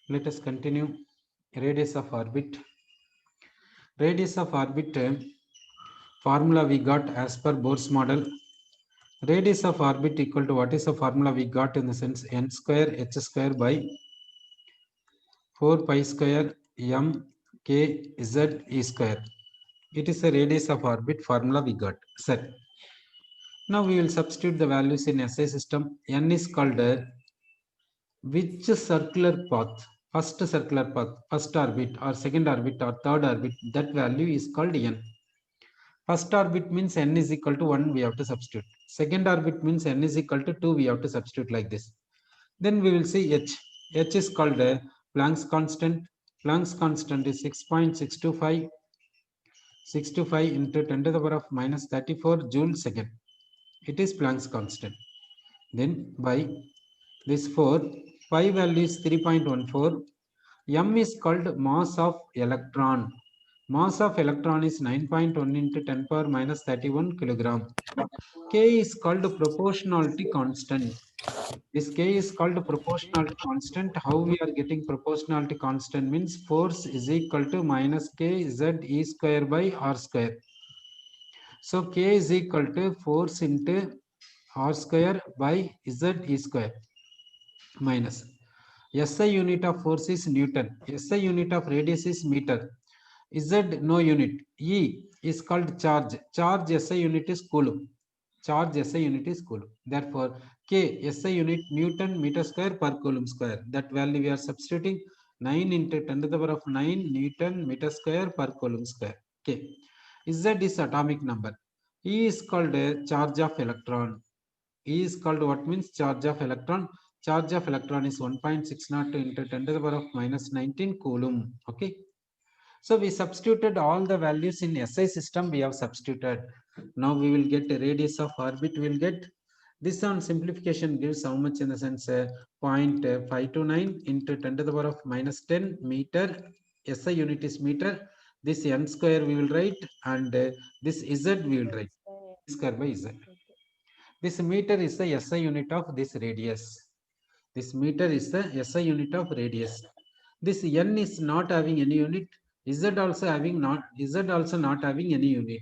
Let us continue. Radius of orbit. Radius of orbit formula we got as per Bohr's model. Radius of orbit equal to, what is the formula we got in the sense, n square h square by 4 pi square m k z e square. It is the radius of orbit formula we got. Set. Now we will substitute the values in SI system. N is called which circular path, first circular path, first orbit or second orbit or third orbit, that value is called n. First orbit means n is equal to 1, we have to substitute. Second orbit means n is equal to 2, we have to substitute like this. Then we will see h. H is called Planck's constant. Planck's constant is 6.625 into 10 to the power of minus 34 joule second. It is Planck's constant. Then by this 4, pi value is 3.14. M is called mass of electron. Mass of electron is 9.1 into 10 power minus 31 kilogram. K is called proportionality constant. This K is called proportionality constant. How we are getting proportionality constant means force is equal to minus K Z E square by R square. So K is equal to force into R square by Z E square minus SI unit of force is Newton. SI unit of radius is meter. Z no unit. E is called charge. Charge SI unit is coulomb. Charge SI unit is coulomb. Therefore, K SI unit Newton meter square per coulomb square. That value we are substituting 9 into 10 to the power of 9 Newton meter square per coulomb square. K. Z is atomic number. E is called charge of electron. E is called what means charge of electron. Charge of electron is 1.602 into 10 to the power of minus 19 coulomb. Okay. So we substituted all the values in SI system. We have substituted. Now we will get a radius of orbit. We will get this on simplification gives how much in the sense 0.529 into 10 to the power of minus 10 meter. SI unit is meter. This n square we will write, and this z we will write square by z. This meter is the SI unit of this radius. This meter is the SI unit of radius. This n is not having any unit. Z also not having any unit.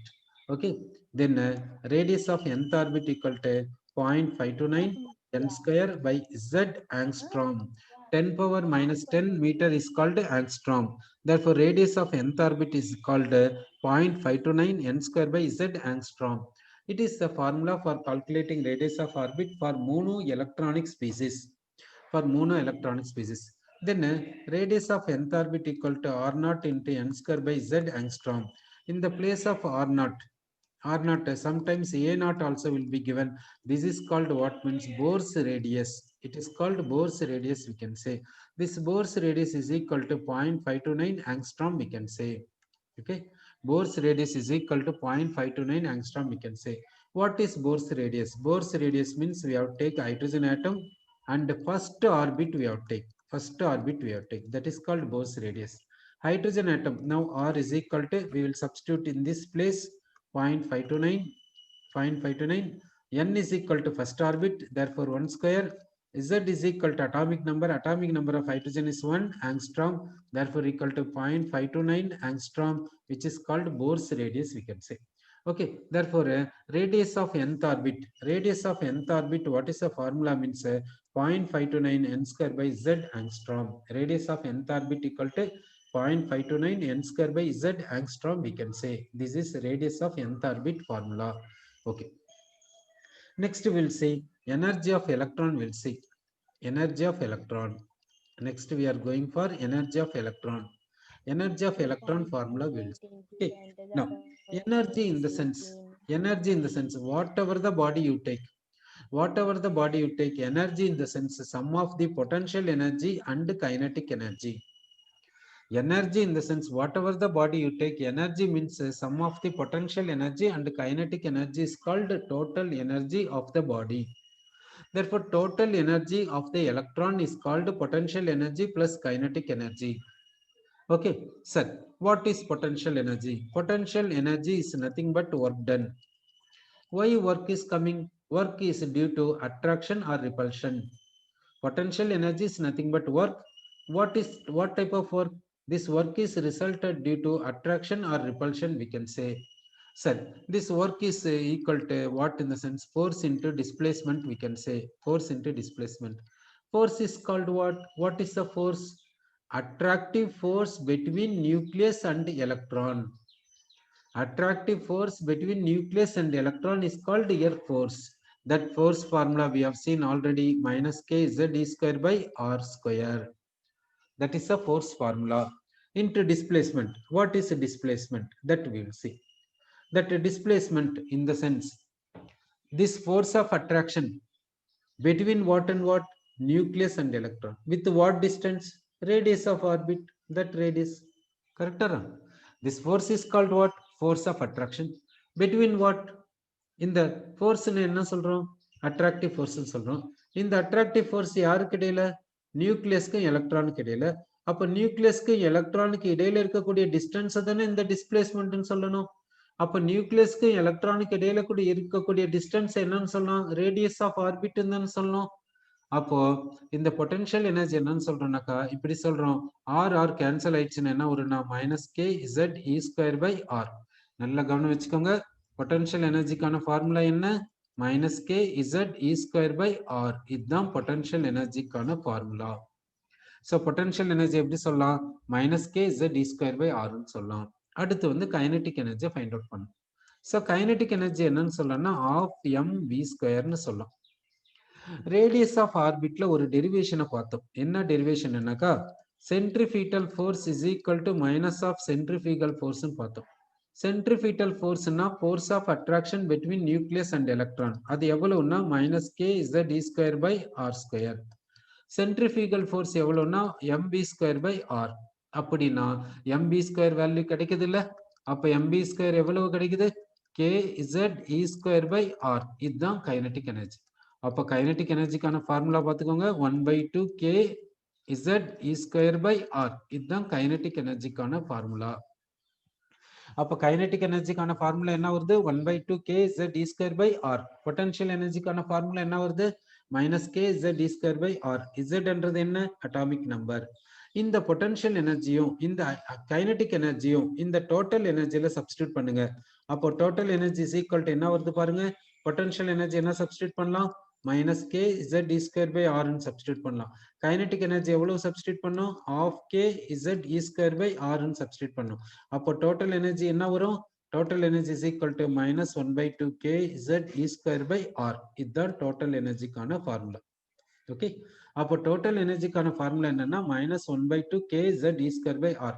Okay. Then radius of nth orbit equal to 0.529 n square by z angstrom. 10 power minus 10 meter is called angstrom. Therefore, radius of nth orbit is called 0.529 n square by z angstrom. It is the formula for calculating radius of orbit for monoelectronic species. For monoelectronic species. Then radius of nth orbit equal to r naught into n square by z angstrom. In the place of r naught, sometimes a naught also will be given. This is called what means Bohr's radius. It is called Bohr's radius, we can say. This Bohr's radius is equal to 0.529 angstrom, we can say. Okay. Bohr's radius is equal to 0.529 angstrom, we can say. What is Bohr's radius? Bohr's radius means we have to take hydrogen atom and the first orbit we have to take. First orbit we have to take. That is called Bohr's radius. Hydrogen atom. Now R is equal to, we will substitute in this place 0.529. 0.529. N is equal to first orbit. Therefore 1 square. Z is equal to atomic number. Atomic number of hydrogen is 1 angstrom. Therefore equal to 0.529 angstrom, which is called Bohr's radius, we can say. Okay. Therefore radius of nth orbit. Radius of nth orbit, what is the formula means 0.529 n square by z angstrom. Radius of nth orbit equal to 0.529 n square by z angstrom, we can say. This is radius of nth orbit formula. Okay. Next we'll see energy of electron. We'll see energy of electron. Next we are going for energy of electron. Energy of electron formula will see. Okay. Now energy in the sense whatever the body you take, energy in the sense sum of the potential energy and kinetic energy. Energy in the sense whatever the body you take, energy means sum of the potential energy and kinetic energy is called total energy of the body. Therefore, total energy of the electron is called potential energy plus kinetic energy. Okay, sir, what is potential energy? Potential energy is nothing but work done. Why work is coming? Work is due to attraction or repulsion. Potential energy is nothing but work. what type of work? This work is resulted due to attraction or repulsion, we can say. Sir, this work is equal to what in the sense? Force into displacement, we can say. Force into displacement. Force is called what? What is the force? Attractive force between nucleus and electron. Attractive force between nucleus and electron is called here force. That force formula we have seen already, minus k z e square by r square. That is a force formula. Into displacement. What is a displacement? That we will see. That a displacement in the sense, this force of attraction between what and what? Nucleus and electron. With what distance? Radius of orbit. That radius. Correct or wrong? This force is called what? Force of attraction. Between what? In the force என்ன சொல்றோம்? Attractive force சொல்றோம். இந்த attractive force யாருக்கு இடையில? நியூக்ளியஸ்க்கும் எலக்ட்ரானுக்கு இடையில. அப்ப நியூக்ளியஸ்க்கு எலக்ட்ரானுக்கு இடையில இருக்கக்கூடிய டிஸ்டன்ஸ் தானே இந்த டிஸ்பிளேஸ்மென்ட்னு சொல்லணும். அப்ப நியூக்ளியஸ்க்கு எலக்ட்ரானுக்கு இடையில கூட இருக்கக்கூடிய டிஸ்டன்ஸ் என்னன்னு சொல்லலாம்? ரேடியஸ் ஆஃப் ஆர்பிட்னு தானே சொல்லணும். அப்போ இந்த பொட்டன்ஷியல் எனர்ஜி என்னன்னு சொல்றோம்னாக்கா இப்படி சொல்றோம், ஆர் ஆர் கேன்சல் ஆயிடுச்சுன்னு என்ன வரும்னா minus K Z E square by R. நல்லா கவனம் வச்சுக்கோங்க. பொட்டன்ஷியல் எனர்ஜிக்கான ஃபார்முலா என்ன? Minus K Z E square by R. இதுதான் பொட்டன்ஷியல் எனர்ஜிக்கான ஃபார்முலா. ஸோ பொட்டன்ஷியல் எனர்ஜி எப்படி சொல்லலாம்? Minus K Z E square by ஆர்னு சொல்லலாம். அடுத்து வந்து கைனடிக் எனர்ஜியை ஃபைண்ட் அவுட் பண்ணும். ஸோ கைனடிக் எனர்ஜி என்னன்னு சொல்லலாம்னா ஆஃப் எம் வி ஸ்கொயர்னு சொல்லலாம். ரேடியஸ் ஆஃப் ஆர்பிட்ல ஒரு டெரிவேஷனை பார்த்தோம். என்ன டெரிவேஷன் என்னக்கா, centripetal force is equal to minus of centrifugal ஃபோர்ஸ்னு பார்த்தோம். சென்ட்ரிஃபீட்டல் ஃபோர்ஸ்னா force of attraction between nucleus and electron. அது எவ்வளவுனா minus K Z E square by R square. Centrifugal force எவ்வளவுனா எம்பி ஸ்கொயர் பை ஆர். அப்படின்னா M V square value கிடைக்குது இல்ல? அப்ப எம்பி ஸ்கொயர் எவ்வளவு கிடைக்குது? K Z E square by R. இதுதான் கைனடிக் எனர்ஜி. அப்போ கைனடிக் எனர்ஜிக்கான ஃபார்முலா பார்த்துக்கோங்க, 1/2 K Z E square by R. இதுதான் கைனடிக் எனர்ஜிக்கான ஃபார்முலா. அப்போ கைனடிக் எனர்ஜிக்கான ஃபார்முலா என்ன வருது? 1/2 K Z E square by R. Potential எனர்ஜிக்கான ஃபார்முலா என்ன வருது? Minus K Z E square by R. இசட்ன்றது என்ன? Atomic number. இந்த பொட்டன்ஷியல் எனர்ஜியும் இந்த கைனடிக் எனர்ஜியும் இந்த டோட்டல் எனர்ஜியில சப்ஸ்டியூட் பண்ணுங்க. அப்போ total energy is equal to என்ன வருது பாருங்க. பொட்டன்ஷியல் எனர்ஜி என்ன சப்ஸ்டியூட் பண்ணலாம்? Minus K Z E square by ஆர்னு சப்ஸ்டியூட் பண்ணலாம். கைனடிக் எனர்ஜி எவ்வளவு சப்ஸ்டியூட் பண்ணோம்? Half K Z E square by ஆர்னு சப்ஸ்டியூட் பண்ணோம். அப்போ டோட்டல் எனர்ஜி என்ன வரும்? Total energy is equal to minus 1/2 K Z E square by R. இதுதான் டோட்டல் எனர்ஜிக்கான ஃபார்முலா. ஓகே, அப்போ டோட்டல் எனர்ஜிக்கான ஃபார்முலா என்னன்னா minus 1/2 K Z E square by R.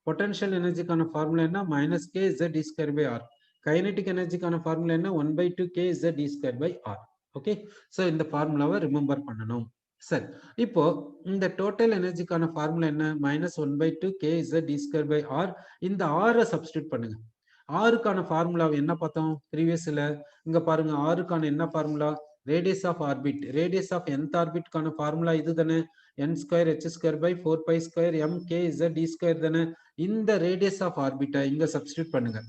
Potential எனர்ஜிக்கான ஃபார்முலா என்ன? Minus K Z E square by R. Kinetic எனர்ஜிக்கான formula என்ன? 1/2 K Z E square by R. Okay, so இந்த ஃபார்முலாவை ரிமெம்பர் பண்ணணும். சரி, இப்போ இந்த டோட்டல் எனர்ஜிக்கான ஃபார்முலா என்ன? Minus 1/2 K Z E square by R. இந்த ஆரை சப்ஸ்டியூட் பண்ணுங்க. ஆருக்கான ஃபார்முலாவை என்ன பார்த்தோம் ப்ரீவியஸ்ல? இங்க பாருங்க, ஆருக்கான என்ன formula? Radius of orbit. Radius of nth ஆர்பிட்கான ஃபார்முலா இது தானே, n square h square by 4 pi square m k z d square தானே. இந்த ரேடியஸ் ஆஃப் ஆர்பிட்டை இங்க சப்ஸ்டியூட் பண்ணுங்க.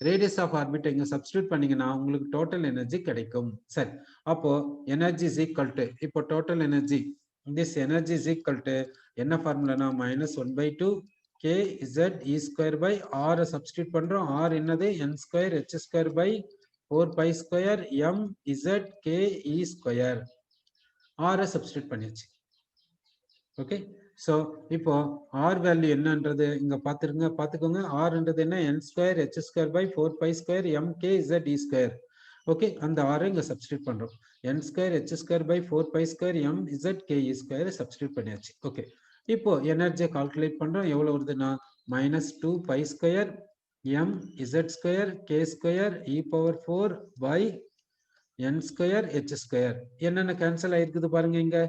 ரேடியஸ் ஆஃப் ஆர்பிட்டை இங்க சப்ஸ்டியூட் பண்ணீங்கன்னா உங்களுக்கு டோட்டல் எனர்ஜி கிடைக்கும். சரி, அப்போ எனர்ஜி இஸ் ஈக்குவல் டு, இப்போ total energy, this energy is equal to என்ன ஃபார்முலானா minus 1/2 K Z E square by R substitute பண்றோம். ஆர் என்னது? n square h square by 4 pi square m z k e square. R substitute பண்ணியாச்சு. Okay, so இப்போ R value என்னன்றது இங்க பாத்துக்கோங்க. ஆர்ன்றது என்ன? n square h square by 4 pi square m k z e square. Okay, அந்த R இங்க substitute பண்றோம். n square h square by 4 pi square m z k e square substitute பண்ணியாச்சு. ஓகே, இப்போ எனர்ஜியை கால்குலேட் பண்றோம். எவ்வளவு வருதுன்னா minus 2 pi square m z square k square e power 4 by n square h square. என்னென்ன cancel ஆயிருக்குது பாருங்க. இங்க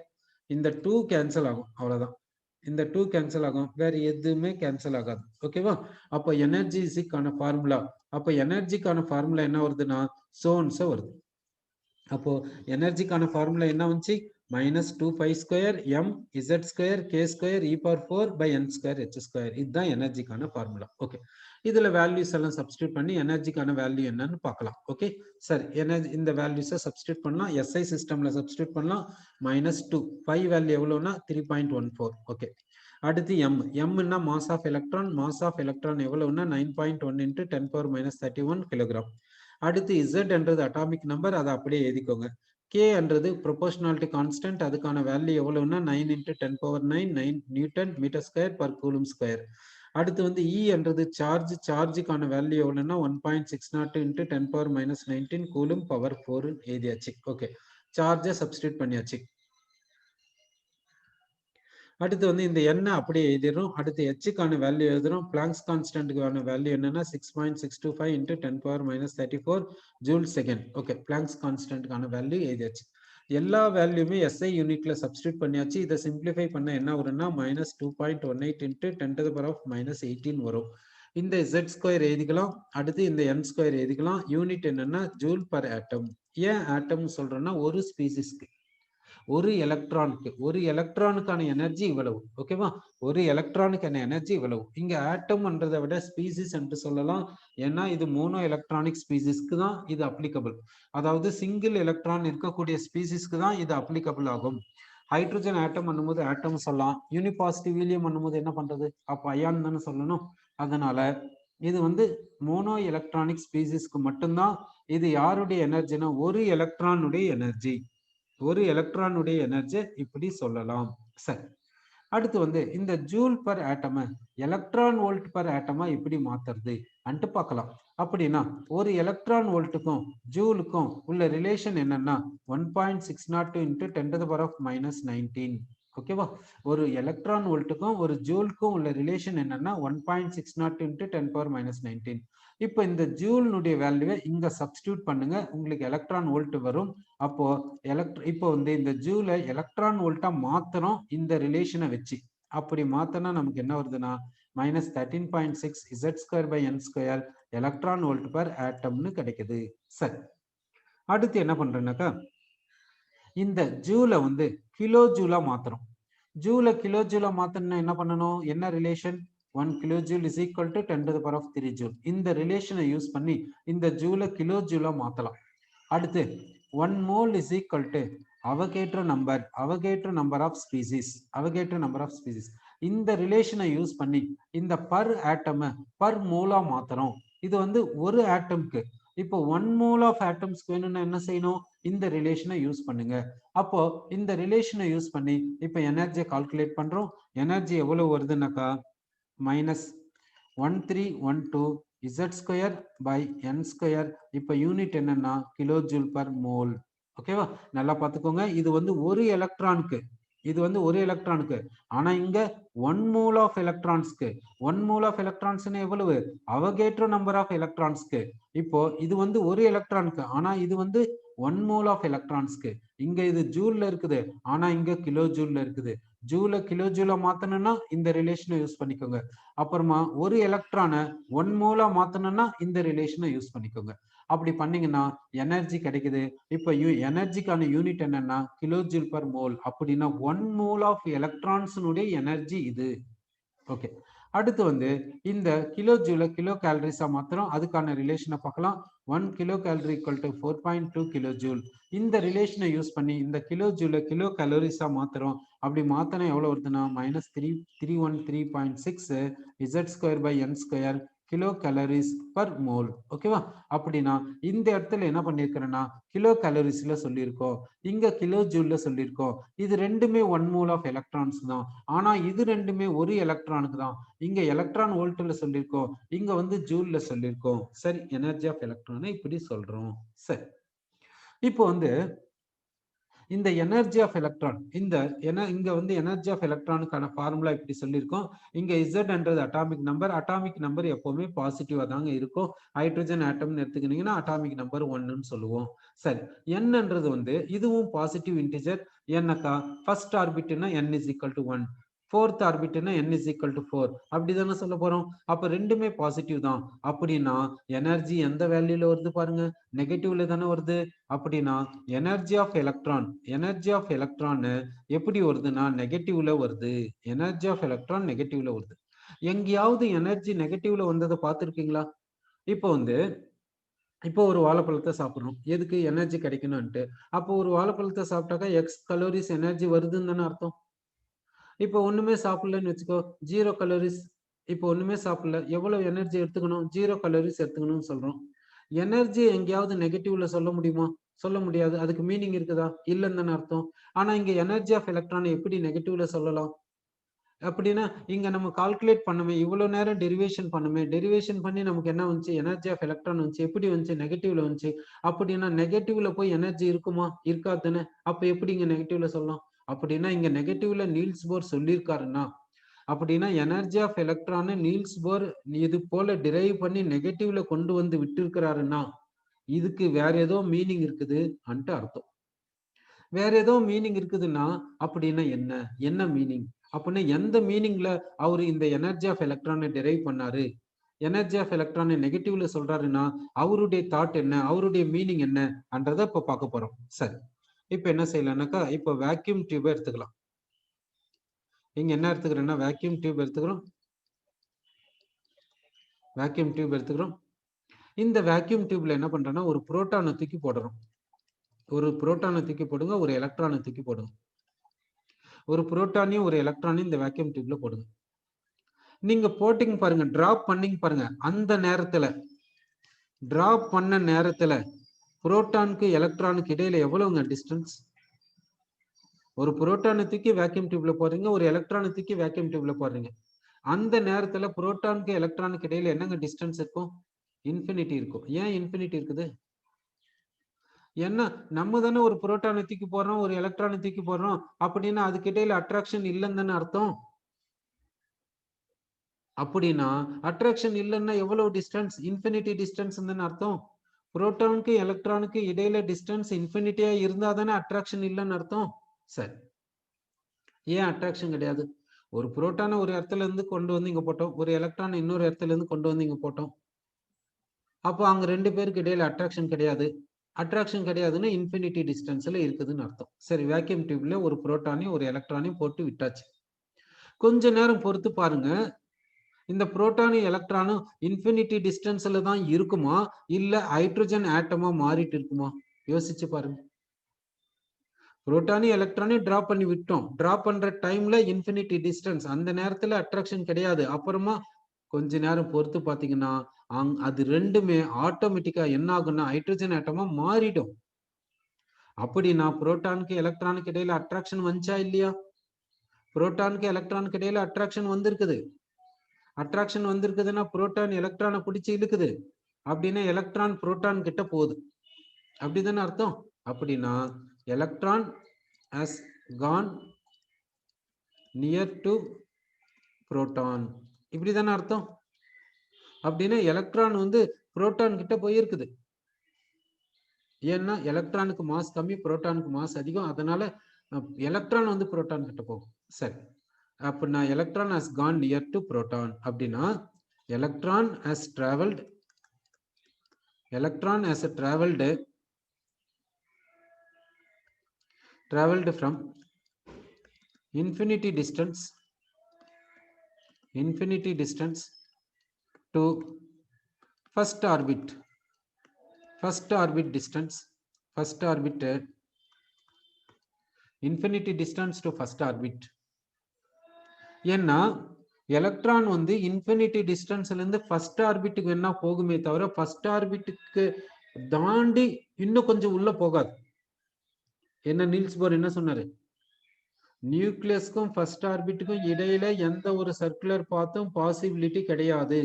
இந்த 2 கேன்சல் ஆகும், அவ்வளவுதான். இந்த 2 கேன்சல் ஆகும், வேற எதுவுமே கேன்சல் ஆகாது. ஓகேவா? அப்போ எனர்ஜிக்கான ஃபார்முலா, அப்போ எனர்ஜிக்கான ஃபார்முலா என்ன வருதுன்னா சோன்ஸ் வருது. அப்போ எனர்ஜிக்கான ஃபார்முலா என்ன வந்துச்சு? Minus 2 pi square M Z square K square E power 4 by N square H square. இதுதான் எனர்ஜிக்கான ஃபார்முலா. ஓகே, இதுல வேல்யூஸ் எல்லாம் சப்ஸ்டியூட் பண்ணி எனர்ஜிக்கான வேல்யூ என்னன்னு பார்க்கலாம். ஓகே, சரி, எனர்ஜி இந்த வேல்யூஸை சப்ஸ்டியூட் பண்ணலாம். எஸ்ஐ சிஸ்டம்ல சப்ஸ்டியூட் பண்ணலாம். மைனஸ் 2 பை வேல்யூ எவ்வளவுனா 3.14. ஓகே, அடுத்து எம்னா மாஸ் ஆஃப் எலக்ட்ரான் எவ்வளவுன்னா 9.1 into 10⁻³ கிலோகிராம். அடுத்து Z என்றது அட்டாமிக் நம்பர், அதை அப்படியே எழுதிக்கோங்க. K என்றது ப்ரொபோர்ஷனாலிட்டி கான்ஸ்டன்ட், அதுக்கான வேல்யூ எவ்வளவுன்னா 9 into 10⁻9 9 newton metre square per coulomb square. அடுத்து வந்து E என்றது சார்ஜுக்கான வேல்யூ எவ்வளவுன்னா 1.602 into 10⁻−19 கூலும் பவர் 4 எழுதியாச்சு. ஓகே, சார்ஜை சப்ஸ்டியூட் பண்ணியாச்சு. அடுத்து வந்து இந்த எண்ணை அப்படியே எழுதிடும். அடுத்து ஹெச்சுக்கான வேல்யூ எழுதுறோம். பிளாங்க்ஸ் கான்ஸ்டன்ட்டுக்கான வேல்யூ என்னன்னா 6.625 into 10⁻−34 joule second. Okay, Planck's கான்ஸ்டன்ட்டுக்கான வேல்யூ எழுதியாச்சு. எல்லா வேல்யூமே SI யூனிட்ல சப்ஸ்டியூட் பண்ணியாச்சு. இதை சிம்பிளிஃபை பண்ண என்ன வரும்னா -2.18 into 10⁻−18 வரும். இந்த Z² எழுதிக்கலாம். அடுத்து இந்த n² எழுதிக்கலாம். யூனிட் என்னன்னா ஜூல் பர் ஆட்டம். ஏன் ஆட்டம் சொல்றேன்னா ஒரு ஸ்பீசிஸ்க்கு, ஒரு எலக்ட்ரானுக்கான எனர்ஜி இவ்வளவு. ஓகேவா, ஒரு எலக்ட்ரானுக்கான எனர்ஜி இவ்வளவு. இங்க ஆட்டம்ன்றதை விட ஸ்பீசிஸ் என்று சொல்லலாம். ஏன்னா இது மோனோ எலக்ட்ரானிக் ஸ்பீசிஸ்க்கு தான் இது அப்ளிகபிள். அதாவது சிங்கிள் எலக்ட்ரான் இருக்கக்கூடிய ஸ்பீசிஸ்க்கு தான் இது அப்ளிகபிள் ஆகும். ஹைட்ரஜன் ஆட்டம் பண்ணும்போது ஆட்டம் சொல்லலாம். யூனிபாசிட்டிவ் ஹீலியம் பண்ணும்போது என்ன பண்றது, அப்ப அயான் தானே சொல்லணும். அதனால இது வந்து மோனோ எலக்ட்ரானிக் ஸ்பீசிஸ்க்கு மட்டும்தான். இது யாருடைய எனர்ஜினா ஒரு எலக்ட்ரானுடைய எனர்ஜி. ஒரு எலக்ட்ரானுடைய எனர்ஜி இப்படி சொல்லலாம். சரி, அடுத்து வந்து இந்த ஜூல் பர் ஆட்டமை எலக்ட்ரான் வோல்ட் பர் ஆட்டமா எப்படி மாத்துறது அன்ட்டு பார்க்கலாம். அப்படின்னா ஒரு எலக்ட்ரான் வோல்ட்டுக்கும் ஜூலுக்கும் உள்ள ரிலேஷன் என்னன்னா 1.602 into 10⁻−19. ஓகேவா, ஒரு எலக்ட்ரான் வோல்ட்டுக்கும் ஒரு ஜூலுக்கும் உள்ள ரிலேஷன் என்னன்னா 1.602 into 10⁻−19. இப்போ இந்த ஜூல்னுடைய வேல்யூவை இங்க சப்ஸ்டியூட் பண்ணுங்க, உங்களுக்கு எலக்ட்ரான் வோல்ட் வரும். அப்போ இப்போ வந்து இந்த ஜூலை எலக்ட்ரான் வோல்ட்டா மாத்தணும் இந்த ரிலேஷனை வச்சு. அப்படி மாத்தினா நமக்கு என்ன வருதுன்னா -13.6 Z²/n² எலக்ட்ரான் வோல்ட் பர் ஆட்டம்னு கிடைக்குது. சரி, அடுத்து என்ன பண்றேன்னாக்கா இந்த ஜூலை வந்து கிலோ ஜூலா மாத்துறோம். ஜூலை கிலோ ஜூலா மாத்தணும்னா என்ன பண்ணணும், என்ன relation, 1 kilojoule is equal to 10⁻³ joule. இந்த ரிலேஷனை யூஸ் பண்ணி இந்த ஜூலை கிலோ ஜூலா மாத்தலாம். அடுத்து 1 mole is equal to Avogadro number of species. இந்த ரிலேஷனை யூஸ் பண்ணி இந்த பர் ஆட்டமை பர் மோலா மாத்துறோம். இது வந்து ஒரு ஆட்டம்க்கு. இப்போ 1 mole ஆஃப் ஆட்டம்ஸ்க்கு வேணும்னா என்ன செய்யணும், இந்த ரிலேஷனை யூஸ் பண்ணுங்க. அப்போ இந்த ரிலேஷனை யூஸ் பண்ணி இப்போ எனர்ஜியை கால்குலேட் பண்றோம். எனர்ஜி எவ்வளவு வருதுன்னாக்கா -1312 Z²/n². இப்போ யூனிட் என்னன்னா கிலோ ஜூல் பர் மோல். ஓகேவா, நல்லா பார்த்துக்கோங்க. இது வந்து ஒரு எலக்ட்ரானுக்கு, ஆனா இங்க 1 mole ஆஃப் எலக்ட்ரான்ஸ்க்கு. 1 mole ஆஃப் எலக்ட்ரான்ஸ்னா எவ்வளவு, அவகேட்ரோ நம்பர் ஆஃப் எலக்ட்ரான்ஸ்க்கு. இப்போ இது வந்து ஒரு எலக்ட்ரானுக்கு, ஆனா இது வந்து 1 mole ஆஃப் எலக்ட்ரான்ஸ்க்கு. இங்க இது ஜூல்ல இருக்குது, ஆனா இங்க கிலோ ஜூல்ல இருக்குது. ஜூலை கிலோ ஜூலா மாத்தணும்னா இந்த ரிலேஷனை யூஸ் பண்ணிக்கோங்க. அப்புறமா ஒரு எலக்ட்ரானை 1 மோலா மாத்தணும்னா இந்த ரிலேஷனை யூஸ் பண்ணிக்கோங்க. அப்படி பண்ணீங்கன்னா எனர்ஜி கிடைக்குது. இப்போ எனர்ஜிக்கான யூனிட் என்னன்னா கிலோ ஜூல் பர் மோல். அப்படின்னா 1 மோல் ஆஃப் எலக்ட்ரான்ஸினுடைய எனர்ஜி இது. ஓகே, அடுத்து வந்து இந்த கிலோ ஜூலை கிலோ கேலரிஸா மாத்திரம். அதுக்கான ரிலேஷனை பார்க்கலாம். 1 kilo gallery equal to 4.2 kilo joule. இந்த ரிலேஷனை யூஸ் பண்ணி இந்த கிலோ ஜூலை கிலோ கேலரிஸா மாத்திரம். அப்படி மாத்தினா எவ்வளவு வருதுன்னா -313.6 Z²/n² kilo calories per mole. ஓகேவா, அப்படின்னா இந்த இடத்துல என்ன பண்ணிருக்கிறேன்னா கிலோ கேலரிஸ்ல சொல்லியிருக்கோம், இங்க கிலோ ஜூல்ல சொல்லியிருக்கோம். இது ரெண்டுமே 1 மோல் ஆஃப் எலக்ட்ரான்ஸ் தான், ஆனா இது ரெண்டுமே ஒரு எலக்ட்ரானுக்கு தான். இங்க எலக்ட்ரான் வோல்ட்ல சொல்லியிருக்கோம், இங்க வந்து ஜூல்ல சொல்லியிருக்கோம். சரி, எனர்ஜி ஆஃப் எலக்ட்ரானை இப்படி சொல்றோம். சரி, இப்போ வந்து இந்த எனர்ஜி ஆஃப் எலக்ட்ரான், இங்க வந்து எனர்ஜி ஆஃப் எலக்ட்ரானுக்கான ஃபார்முலா இப்படி சொல்லியிருக்கோம். இங்க Z என்றது அட்டாமிக் நம்பர் எப்பவுமே பாசிட்டிவா தாங்க இருக்கும். ஹைட்ரஜன் ஆட்டம்னு எடுத்துக்கிட்டீங்கன்னா அட்டாமிக் நம்பர் 1ன்னு சொல்லுவோம். சரி, n என்றது வந்து இதுவும் பாசிட்டிவ் இன்டிஜர். என்னக்கா ஃபர்ஸ்ட் ஆர்பிட்னா n is equal to 1, fourth ஆர்பிட்னா n is equal to 4. அப்படிதானே சொல்ல போறோம். அப்ப ரெண்டுமே பாசிட்டிவ் தான். அப்படின்னா எனர்ஜி எந்த வேல்யூல வருது பாருங்க, நெகட்டிவ்ல தானே வருது. அப்படின்னா எனர்ஜி ஆஃப் எலக்ட்ரான் எப்படி வருதுன்னா நெகட்டிவ்ல வருது. எனர்ஜி ஆஃப் எலக்ட்ரான் நெகட்டிவ்ல வருது. எங்கேயாவது எனர்ஜி நெகட்டிவ்ல வந்ததை பார்த்துருக்கீங்களா? இப்போ ஒரு வாழைப்பழத்தை சாப்பிட்றோம், எதுக்கு, எனர்ஜி கிடைக்கணும்ட்டு. அப்போ ஒரு வாழைப்பழத்தை சாப்பிட்டாக்கா X கலோரிஸ் எனர்ஜி வருதுன்னு தானே அர்த்தம். இப்போ ஒண்ணுமே சாப்பிடலன்னு வச்சுக்கோ, 0 கலோரிஸ். இப்போ ஒண்ணுமே சாப்பிடல, எவ்வளவு எனர்ஜி எடுத்துக்கணும்? 0 கலோரிஸ் எடுத்துக்கணும்னு சொல்றோம். எனர்ஜி எங்கேயாவது நெகட்டிவ்ல சொல்ல முடியுமா? சொல்ல முடியாது. அதுக்கு மீனிங் இருக்குதா? இல்லன்னு தானே அர்த்தம். ஆனா இங்க எனர்ஜி ஆஃப் எலக்ட்ரானை எப்படி நெகட்டிவ்ல சொல்லலாம்? அப்படின்னா இங்க நம்ம கால்குலேட் பண்ணுமே, இவ்வளவு நேரம் டெரிவேஷன் பண்ணுமே, டெரிவேஷன் பண்ணி நமக்கு என்ன வந்துச்சு? எனர்ஜி ஆஃப் எலக்ட்ரான் வந்துச்சு. எப்படி வந்துச்சு? நெகட்டிவ்ல வந்துச்சு. அப்படின்னா நெகட்டிவ்ல போய் எனர்ஜி இருக்குமா? இருக்காது தானே. அப்ப எப்படி இங்க நெகட்டிவ்ல சொல்லலாம்? அப்படின்னா இங்க நெகட்டிவ்ல நீல்ஸ் போர் சொல்லியிருக்காருன்னா, அப்படின்னா energy of electron Niels Bohr இது போல டிரைவ் பண்ணி நெகட்டிவ்ல கொண்டு வந்து விட்டிருக்கிறாருன்னா, இதுக்கு வேற ஏதோ மீனிங் இருக்குது அன்ட்டு அர்த்தம். வேற ஏதோ மீனிங் இருக்குதுன்னா அப்படின்னா என்ன? என்ன மீனிங்? அப்படின்னா எந்த மீனிங்ல அவரு இந்த எனர்ஜி ஆஃப் எலக்ட்ரானை டிரைவ் பண்ணாரு? எனர்ஜி ஆஃப் எலக்ட்ரானை நெகட்டிவ்ல சொல்றாருன்னா அவருடைய தாட் என்ன? அவருடைய மீனிங் என்ன? என்றதை இப்ப பார்க்க போறோம். சரி, இப்ப என்ன செய்யலாம்னாக்கா, இப்ப வேக்யூம் டியூப் எடுத்துக்கலாம். இங்க என்ன எடுத்துக்கிறேன்னா வேக்யூம் டியூப் எடுத்துக்கிறோம். வேக்யூம் டியூப் எடுத்துக்கிறோம். இந்த வேக்யூம் டியூப்ல என்ன பண்றோம்னா ஒரு புரோட்டானை தூக்கி போடுறோம். ஒரு புரோட்டானை தூக்கி போடுங்க, ஒரு எலக்ட்ரானை தூக்கி போடுங்க. ஒரு புரோட்டானையும் ஒரு எலக்ட்ரானையும் இந்த வேக்யூம் டியூப்ல போடுங்க. நீங்க போட்டிங்க பாருங்க, டிராப் பண்ணிங்க பாருங்க. அந்த நேரத்துல டிராப் பண்ண நேரத்துல புரோட்டானுக்கு எலக்ட்ரானுக்கு இடையில எவ்வளவுங்க டிஸ்டன்ஸ்? ஒரு புரோட்டானை தூக்கி வேக்யூம் டியூப்ல போடுறீங்க, ஒரு எலக்ட்ரானை தூக்கி வேக்யூம் டியூப்ல போடுறீங்க. அந்த நேரத்துல புரோட்டானுக்கு எலக்ட்ரானுக்கு இடையில என்னங்க டிஸ்டன்ஸ் இருக்கும்? இன்ஃபினிட்டி இருக்கும். ஏன் இன்ஃபினிட்டி இருக்குது? ஏன்னா நம்ம தானே ஒரு புரோட்டானை தூக்கி போடுறோம், ஒரு எலக்ட்ரானை தூக்கி போடுறோம். அப்படின்னா அதுக்கு இடையில அட்ராக்ஷன் இல்லைன்னு தானே அர்த்தம். அப்படின்னா அட்ராக்ஷன் இல்லைன்னா எவ்வளவு டிஸ்டன்ஸ்? இன்ஃபினிட்டி டிஸ்டன்ஸ் அர்த்தம். புரோட்டானுக்கு எலக்ட்ரானுக்கு இடையில டிஸ்டன்ஸ் இன்ஃபினிட்டியா இருந்தா தானே அட்ராக்ஷன் இல்லைன்னு அர்த்தம். சரி, ஏன் அட்ராக்ஷன் கிடையாது? ஒரு புரோட்டானை ஒரு இடத்துல இருந்து கொண்டு வந்து இங்க போட்டோம், ஒரு எலக்ட்ரான் இன்னொரு இடத்துல இருந்து கொண்டு வந்து இங்க போட்டோம். அப்போ அங்க ரெண்டு பேருக்கு இடையில அட்ராக்ஷன் கிடையாது. அட்ராக்ஷன் கிடையாதுன்னு இன்ஃபினிட்டி டிஸ்டன்ஸ்ல இருக்குதுன்னு அர்த்தம். சரி, வேக்யூம் டியூப்ல ஒரு புரோட்டானையும் ஒரு எலக்ட்ரானையும் போட்டு விட்டாச்சு. கொஞ்ச நேரம் பொறுத்து பாருங்க, இந்த புரோட்டானும் எலக்ட்ரானும் இன்ஃபினிட்டி டிஸ்டன்ஸ்ல தான் இருக்குமா, இல்ல ஹைட்ரஜன் ஆட்டமா மாறிட்டு இருக்குமா? யோசிச்சு பாருங்க. புரோட்டானையும் எலக்ட்ரானையும் டிராப் பண்ணி விட்டோம். டிராப் பண்ற டைம்ல இன்ஃபினிட்டி டிஸ்டன்ஸ், அந்த நேரத்துல அட்ராக்ஷன் கிடையாது. அப்புறமா கொஞ்ச நேரம் பொறுத்து பாத்தீங்கன்னா அது ரெண்டுமே ஆட்டோமேட்டிக்கா என்ன ஆகும்னா ஹைட்ரஜன் ஆட்டமா மாறிடும். அப்படின்னா புரோட்டானுக்கு எலக்ட்ரானுக்கு இடையில அட்ராக்ஷன் வந்துச்சா இல்லையா? புரோட்டானுக்கு எலக்ட்ரானுக்கு இடையில அட்ராக்ஷன் வந்திருக்குது. அட்ராக்ஷன் வந்திருக்குதுன்னா புரோட்டான் எலக்ட்ரானை பிடிச்சி இழுக்குது. அப்படின்னா எலக்ட்ரான் புரோட்டான் கிட்ட போகுது. அப்படிதானே அர்த்தம். அப்படின்னா electron has gone near to proton, இப்படிதானே அர்த்தம். அப்படின்னா எலக்ட்ரான் வந்து புரோட்டான் கிட்ட போயிருக்குது. ஏன்னா எலக்ட்ரானுக்கு மாஸ் கம்மி, புரோட்டானுக்கு மாஸ் அதிகம். அதனால எலக்ட்ரான் வந்து புரோட்டான் கிட்ட போகும். சரி, அப்படின்னா electron has gone near to proton. அப்படின்னா electron has traveled from infinity distance to first orbit distance, infinity distance to first orbit. ஏன்னா எலக்ட்ரான் வந்து இன்ஃபினிட்டி டிஸ்டன்ஸ்ல இருந்து ஃபர்ஸ்ட் ஆர்பிட்டுக்கு என்ன போகுமே தவிர ஃபர்ஸ்ட் ஆர்பிட்டுக்கு தாண்டி இன்னும் கொஞ்சம் உள்ள போகாது. என்ன நீல்ஸ் போர் என்ன சொன்னாரு? நியூக்ளியஸ்க்கும் ஃபர்ஸ்ட் ஆர்பிட்டுக்கும் இடையில எந்த ஒரு சர்க்குலர் பாத்தும் பாசிபிலிட்டி கிடையாது.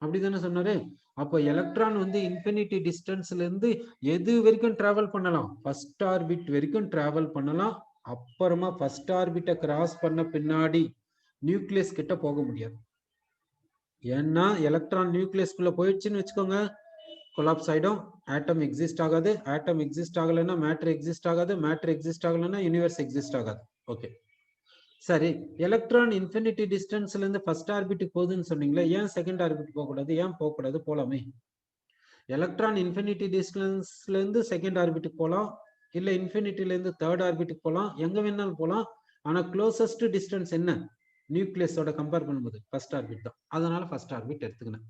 அப்படிதானே சொன்னாரு. அப்ப எலக்ட்ரான் வந்து இன்ஃபினிட்டி டிஸ்டன்ஸ்ல இருந்து எது வரைக்கும் டிராவல் பண்ணலாம்? ஃபர்ஸ்ட் ஆர்பிட் வரைக்கும் டிராவல் பண்ணலாம். அப்புறமா ஃபர்ஸ்ட் ஆர்பிட்டை கிராஸ் பண்ண பின்னாடி நியூக்ளியஸ் கிட்ட போக முடியாது. ஏன்னா எலக்ட்ரான் நியூக்ளியஸ்குள்ள போயிடுச்சுன்னு வச்சுக்கோங்க, கொலாப்ஸ் ஆயிடும். ஆட்டம் எக்ஸிஸ்ட் ஆகாது. ஆட்டம் எக்ஸிஸ்ட் ஆகலைன்னா மேட்டர் எக்ஸிஸ்ட் ஆகாது. மேட்டர் எக்ஸிஸ்ட் ஆகலைன்னா யூனிவர்ஸ் எக்ஸிஸ்ட் ஆகாது. ஓகே, சரி. எலக்ட்ரான் இன்ஃபினிட்டி டிஸ்டன்ஸ்ல இருந்து ஃபர்ஸ்ட் ஆர்பிட்டுக்கு போகுதுன்னு சொன்னீங்களே, ஏன் செகண்ட் ஆர்பிட் போக கூடாது? ஏன் போக கூடாது? போலாமே. எலக்ட்ரான் இன்ஃபினிட்டி டிஸ்டன்ஸ்ல இருந்து செகண்ட் ஆர்பிட்டுக்கு போகலாம், இல்ல இன்ஃபினிட்டில இருந்து தேர்ட் ஆர்பிட்டுக்கு போகலாம், எங்க வேணாலும் போகலாம். ஆனா க்ளோசஸ்ட் டிஸ்டன்ஸ் என்ன? நியூக்ளியஸோட கம்பேர் பண்ணும்போது ஃபர்ஸ்ட் ஆர்பிட் தான். அதனால ஃபர்ஸ்ட் ஆர்பிட் எடுத்துக்கணும்.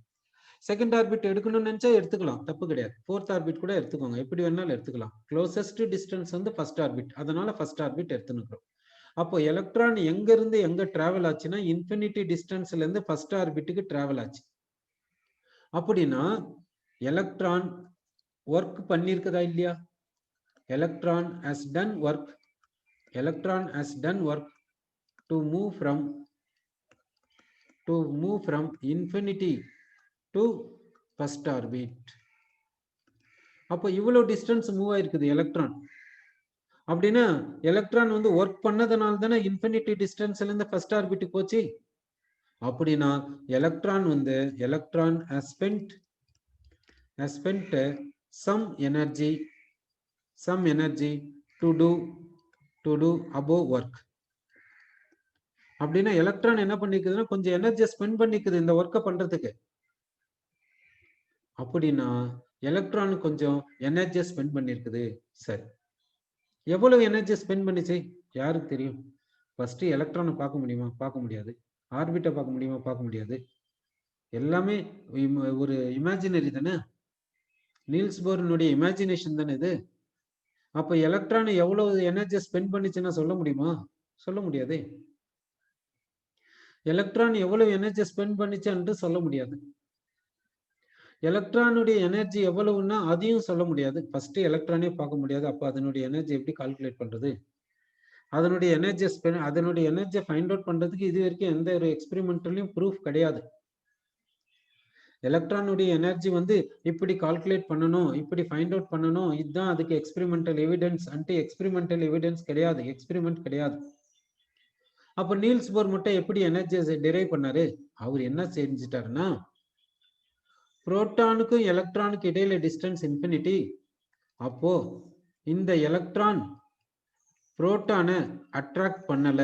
செகண்ட் ஆர்பிட் எடுக்கணும்னு நினைச்சா எடுத்துக்கலாம், தப்பு கிடையாது. ஃபோர்த் ஆர்பிட் கூட எடுத்துக்கோங்க, எப்படி வேணாலும் எடுத்துக்கலாம். க்ளோசஸ்ட் டிஸ்டன்ஸ் வந்து ஃபர்ஸ்ட் ஆர்பிட், அதனால ஃபர்ஸ்ட் ஆர்பிட் எடுத்துக்கிறோம். அப்போ எலக்ட்ரான் எங்க இருந்து எங்க டிராவல் ஆச்சுன்னா இன்ஃபினிட்டி டிஸ்டன்ஸ்ல இருந்து ஃபர்ஸ்ட் ஆர்பிட்டுக்கு டிராவல் ஆச்சு. அப்படின்னா எலக்ட்ரான் ஒர்க் பண்ணிருக்குதா இல்லையா? Electron has done work. Electron has done work to move from infinity to first orbit. அப்போ இவ்வளவு டிஸ்டன்ஸ் மூவ் ஆயிருக்குது எலக்ட்ரான். அப்படின்னா எலக்ட்ரான் வந்து ஒர்க் பண்ணதுனால தானே இன்ஃபினிட்டி டிஸ்டன்ஸ்ல இருந்து ஃபர்ஸ்ட் ஆர்பிட்டுக்கு போச்சு. அப்படின்னா எலக்ட்ரான் வந்து electron has spent some energy to do above work. அப்படின்னா எலக்ட்ரான் என்ன பண்ணிக்குதுன்னா கொஞ்சம் எனர்ஜியை ஸ்பெண்ட் பண்ணிக்குது இந்த ஒர்க்கை பண்றதுக்கு. அப்படின்னா எலக்ட்ரான் கொஞ்சம் எனர்ஜியை ஸ்பெண்ட் பண்ணிருக்குது. சரி, எவ்வளவு எனர்ஜியை ஸ்பெண்ட் பண்ணிச்சு யாருக்கு தெரியும்? ஃபர்ஸ்ட் எலக்ட்ரானை பார்க்க முடியுமா? பார்க்க முடியாது. ஆர்பிட்டை பார்க்க முடியுமா? பார்க்க முடியாது. எல்லாமே ஒரு இமேஜினரி தானே, நீல்ஸ் போர்னுடைய இமேஜினேஷன் தானே இது. அப்ப எலக்ட்ரான் எவ்வளவு எனர்ஜியை ஸ்பெண்ட் பண்ணிச்சுன்னா சொல்ல முடியுமா? சொல்ல முடியாது. எலக்ட்ரான் எவ்வளவு எனர்ஜி ஸ்பெண்ட் பண்ணிச்சுன்னு சொல்ல முடியாது. எலக்ட்ரானுடைய எனர்ஜி எவ்வளவுன்னா அதையும் சொல்ல முடியாது. ஃபர்ஸ்ட் எலக்ட்ரானே பார்க்க முடியாது. அப்ப அதனுடைய எனர்ஜி எப்படி கால்குலேட் பண்றது? அதனுடைய எனர்ஜியை ஃபைண்ட் அவுட் பண்றதுக்கு இது வரைக்கும் எந்த ஒரு எக்ஸ்பெரிமெண்டலையும் ப்ரூஃப் கிடையாது. எலக்ட்ரானுடைய எனர்ஜி வந்து இப்படி கால்குலேட் பண்ணணும், இப்படி ஃபைண்ட் அவுட் பண்ணணும், இதுதான் அதுக்கு எக்ஸ்பெரிமெண்டல் எவிடன்ஸ். எக்ஸ்பெரிமெண்டல் எவிடன்ஸ் கிடையாது, எக்ஸ்பெரிமெண்ட் கிடையாது. அப்ப நீல்ஸ் போர் மட்டும் எப்படி எனர்ஜியை டிரைவ் பண்ணாரு? அவர் என்ன செஞ்சிட்டாருன்னா, புரோட்டானுக்கும் எலக்ட்ரானுக்கு இடையில டிஸ்டன்ஸ் இன்ஃபினிட்டி. அப்போ இந்த எலக்ட்ரான் புரோட்டானை அட்ராக்ட் பண்ணல,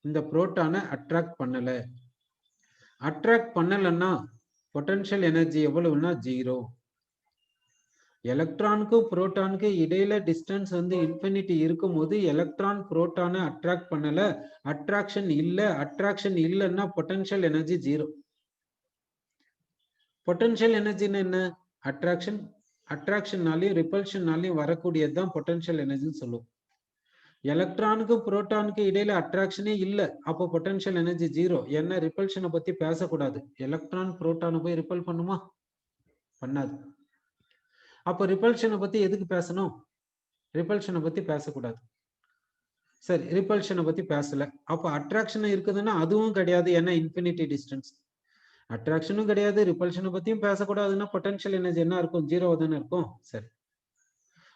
இந்த புரோட்டானை அட்ராக்ட் பண்ணலன்னா பொட்டன்ஷியல் எனர்ஜி எவ்வளவுன்னா 0. எலக்ட்ரானுக்கும் புரோட்டானுக்கு இடையில டிஸ்டன்ஸ் வந்து இன்ஃபினிட்டி இருக்கும் போது எலக்ட்ரான் புரோட்டானை அட்ராக்ட் பண்ணல, அட்ராக்ஷன் இல்லைன்னா பொட்டன்ஷியல் எனர்ஜி 0. பொட்டன்ஷியல் எனர்ஜின்னு என்ன? அட்ராக்ஷன்னாலையும் ரிப்பல்ஷன்னாலையும் வரக்கூடியதுதான் பொட்டன்ஷியல் எனர்ஜின்னு சொல்லுவோம். எலக்ட்ரானுக்கும் புரோட்டானுக்கும் இடையில அட்ராக்ஷனே இல்லை, அப்போ பொட்டன்ஷியல் எனர்ஜி 0. ஏன்னா ரிப்பல்ஷனை பத்தி பேசக்கூடாது. எலக்ட்ரான் புரோட்டானை போய் ரிப்பல் பண்ணுமா? பண்ணாது. அப்போ ரிப்பல்ஷனை பத்தி எதுக்கு பேசணும்? ரிப்பல்ஷனை பத்தி பேசக்கூடாது. சரி, ரிப்பல்ஷனை பத்தி பேசல, அப்போ அட்ராக்ஷன் இருக்குதுன்னா அதுவும் கிடையாது. ஏன்னா இன்ஃபினிட்டி டிஸ்டன்ஸ். அட்ராக்ஷனும் கிடையாது, ரிப்பல்ஷனை பத்தியும் பேசக்கூடாதுன்னா பொட்டன்ஷியல் எனர்ஜி என்ன இருக்கும்? 0 தானே இருக்கும். சரி,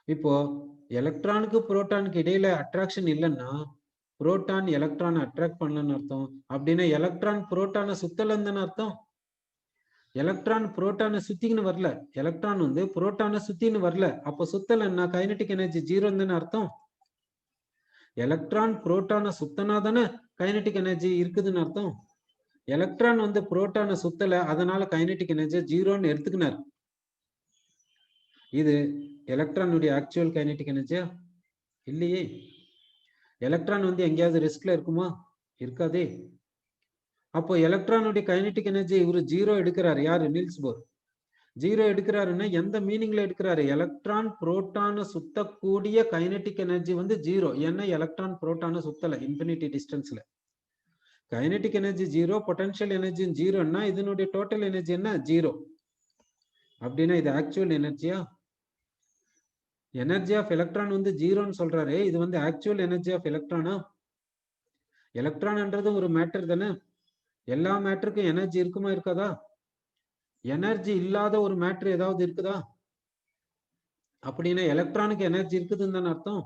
இப்போ எலக்ட்ரானுக்கு புரோட்டானுக்கு இடையில அட்ராக்ஷன் இல்லைன்னா புரோட்டான் எலக்ட்ரானை அட்ராக்ட் பண்ணலன்னு அர்த்தம். அப்படின்னா எலக்ட்ரான் புரோட்டானை சுத்தலன்னு அர்த்தம். எலக்ட்ரான் புரோட்டானை சுத்தின்னு வரல, எலக்ட்ரான் வந்து புரோட்டானை சுத்தின்னு வரல. அப்போ சுத்தலன்னா கைனடிக் எனர்ஜி 0 தானே அர்த்தம். எலக்ட்ரான் புரோட்டானை சுத்தனா தானே கைனடிக் எனர்ஜி இருக்குதுன்னு அர்த்தம். எலக்ட்ரான் வந்து புரோட்டானை சுத்தல, அதனால கைனடிக் எனர்ஜி 0ன்னு எடுத்துக்கினார். இது எலக்ட்ரானுடைய ஆக்சுவல் கைனடிக் எனர்ஜியா? இல்லையே. எலக்ட்ரான் வந்து எங்கேயாவது ரெஸ்ட்ல இருக்குமா? இருக்காதே. அப்போ எலக்ட்ரானுடைய கைனடிக் எனர்ஜி இவரு 0 எடுக்கிறாரு. யாரு? நீல்ஸ் போர் 0 எடுக்கிறாருன்னா எந்த மீனிங்ல எடுக்கிறாரு? எலக்ட்ரான் புரோட்டானை சுத்தக்கூடிய கைனடிக் எனர்ஜி வந்து 0. ஏன்னா எலக்ட்ரான் புரோட்டானை சுத்தல இன்ஃபினிட்டி டிஸ்டன்ஸ்ல. கைனடிக் எனர்ஜி 0, பொட்டன்ஷியல் எனர்ஜி 0ன்னா இதனுடைய டோட்டல் எனர்ஜி என்ன? 0. அப்படின்னா இது ஆக்சுவல் எனர்ஜியா? எனர்ஜி ஆஃப் எலக்ட்ரான் வந்து 0ன்னு சொல்றாரு. இது வந்து ஆக்சுவல் எனர்ஜி ஆஃப் எலக்ட்ரானா? எலக்ட்ரான்ன்றது ஒரு மேட்டர் தானே. எல்லா மேட்டருக்கும் எனர்ஜி இருக்குமா இருக்காதா? எனர்ஜி இல்லாத ஒரு மேட்டர் ஏதாவது இருக்குதா? அப்படின்னா எலக்ட்ரானுக்கு எனர்ஜி இருக்குதுன்னு தானே அர்த்தம்.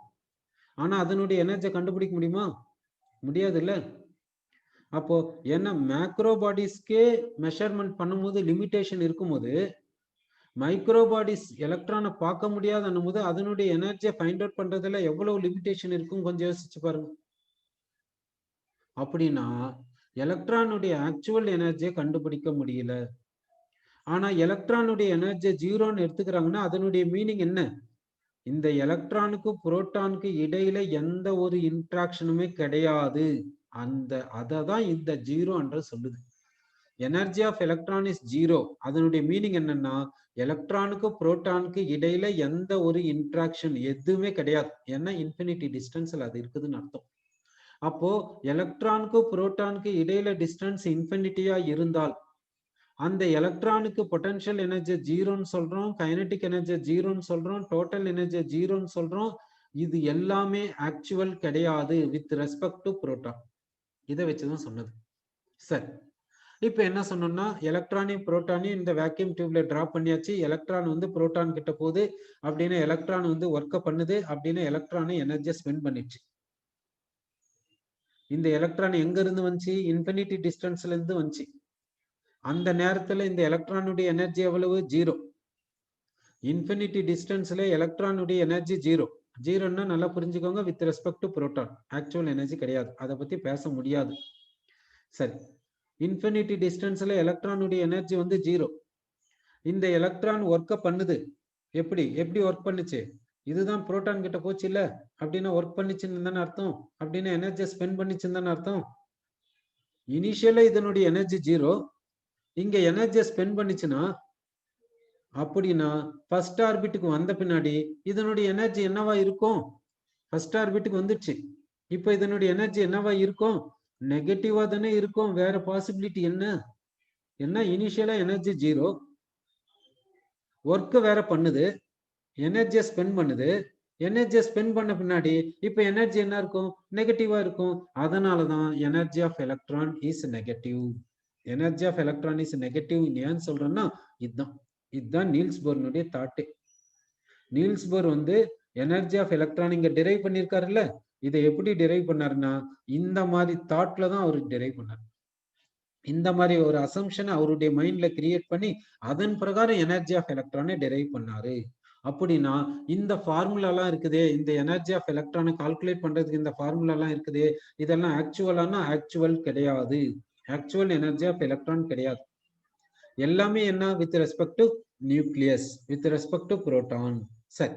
ஆனா அதனுடைய எனர்ஜியை கண்டுபிடிக்க முடியுமா? முடியாது இல்ல. அப்போ என்ன மேக்ரோ பாடிஸ்க்கே மெஷர்மெண்ட் பண்ணும்போது லிமிடேஷன் இருக்கும்போது மைக்ரோ பாடிஸ் எலக்ட்ரானை பார்க்க முடியாதுன்னும் போது அதனுடைய எனர்ஜியை ஃபைண்ட் அவுட் பண்றதுல எவ்வளவு லிமிடேஷன் இருக்கும் கொஞ்சம் யோசிச்சு பாருங்க. அப்படின்னா எலக்ட்ரானுடைய ஆக்சுவல் எனர்ஜியை கண்டுபிடிக்க முடியல. ஆனா எலக்ட்ரானுடைய எனர்ஜி 0ன்னு எடுத்துக்கிறாங்கன்னா அதனுடைய மீனிங் என்ன? இந்த எலக்ட்ரானுக்கு புரோட்டானுக்கு இடையில எந்த ஒரு இன்ட்ராக்ஷனுமே கிடையாது. அததான் இந்த 0 சொல்லுது. Energy of electron is 0. அதனுடைய மீனிங் என்னன்னா எலக்ட்ரானுக்கு புரோட்டானுக்கு இடையில எந்த ஒரு இன்ட்ராக்ஷன் எதுவுமே கிடையாது. ஏன்னா இன்ஃபினிட்டி டிஸ்டன்ஸ்ல அது இருக்குதுன்னு அர்த்தம். அப்போ எலக்ட்ரானுக்கும் புரோட்டானுக்கு இடையில டிஸ்டன்ஸ் இன்ஃபினிட்டியா இருந்தால் அந்த எலக்ட்ரானுக்கு பொட்டன்ஷியல் எனர்ஜி ஜீரோன்னு சொல்றோம், கைனடிக் எனர்ஜி ஜீரோன்னு சொல்றோம், டோட்டல் எனர்ஜி ஜீரோன்னு சொல்றோம். இது எல்லாமே ஆக்சுவல் கிடையாது வித் ரெஸ்பெக்ட் டு புரோட்டான். இதை வச்சுதான் சொன்னது. சரி, இப்ப என்ன சொன்னோம்னா எலக்ட்ரானையும் புரோட்டானையும் இந்த வேக்யூம் டியூப்ல டிராப் பண்ணியாச்சு. எலக்ட்ரான் வந்து புரோட்டான் கிட்ட போகுது அப்படின்னு எலக்ட்ரான் வந்து ஒர்க் பண்ணுது அப்படின்னு எலக்ட்ரானை எனர்ஜியை ஸ்பெண்ட் பண்ணிடுச்சு. இந்த எலக்ட்ரான் எங்க இருந்து வந்துச்சு? இன்ஃபினிட்டி டிஸ்டன்ஸ்ல இருந்து வந்துச்சு. அந்த நேரத்துல இந்த எலக்ட்ரானுடைய எனர்ஜி எவ்வளவு? ஜீரோ. இன்ஃபினிட்டி டிஸ்டன்ஸ்ல எலக்ட்ரானுடைய எனர்ஜி ஜீரோ. ஜீரோன்னா நல்லா புரிஞ்சுக்கோங்க, with respect to proton. Actual energy கிடையாது, அதை பத்தி பேச முடியாது. சரி, இன்ஃபினிட்டி டிஸ்டன்ஸ்ல எலக்ட்ரானுடைய எனர்ஜி வந்து ஜீரோ. இந்த எலக்ட்ரான் ஒர்க்க பண்ணுது. எப்படி எப்படி ஒர்க் பண்ணுச்சு? இதுதான் புரோட்டான் கிட்ட போச்சு இல்ல, அப்படின்னா ஒர்க் பண்ணிச்சுன்னு தானே அர்த்தம், அப்படின்னா எனர்ஜியை ஸ்பெண்ட் பண்ணிச்சுன்னு தானே அர்த்தம். இனிஷியலா இதனுடைய எனர்ஜி ஜீரோ, இங்க எனர்ஜியை ஸ்பெண்ட் பண்ணிச்சுன்னா அப்படின்னா ஃபர்ஸ்ட் ஆர்பிட்டுக்கு வந்த பின்னாடி இதனுடைய எனர்ஜி என்னவா இருக்கும்? ஃபர்ஸ்ட் ஆர்பிட்டுக்கு வந்துடுச்சு, இப்போ இதனுடைய எனர்ஜி என்னவா இருக்கும்? நெகட்டிவா தானே இருக்கும். வேற பாசிபிலிட்டி என்ன? என்ன, இனிஷியலா எனர்ஜி ஜீரோ, ஒர்க் வேற பண்ணுது, எனர்ஜியை ஸ்பெண்ட் பண்ணுது. எனர்ஜியை ஸ்பெண்ட் பண்ண பின்னாடி இப்ப எனர்ஜி என்ன இருக்கும்? நெகட்டிவா இருக்கும். அதனாலதான் energy of electron is negative. Energy of electron is negative ஏன்னு சொல்றேன்னா இதுதான் நீல்ஸ் போர்னுடைய தாட்டு. நீல்ஸ் போர் வந்து எனர்ஜி ஆஃப் எலக்ட்ரான் இங்க டிரைவ் பண்ணிருக்காருல்ல, இதை எப்படி டிரைவ் பண்ணாருன்னா இந்த மாதிரி தாட்ல தான் அவரு டிரைவ் பண்ணார். இந்த மாதிரி ஒரு அசம்ஷனை அவருடைய மைண்ட்ல கிரியேட் பண்ணி அதன் பிரகாரம் எனர்ஜி ஆஃப் எலக்ட்ரானை டிரைவ் பண்ணாரு. அப்படின்னா இந்த ஃபார்முலாலாம் இருக்குதே, இந்த எனர்ஜி ஆஃப் எலக்ட்ரானை கால்குலேட் பண்றதுக்கு இந்த ஃபார்முலாலாம் இருக்குதே, இதெல்லாம் ஆக்சுவலானா ஆக்சுவல் கிடையாது. ஆக்சுவல் எனர்ஜி ஆஃப் எலக்ட்ரான் கிடையாது. எல்லாமே என்ன? With respect to nucleus, with respect to proton. சரி,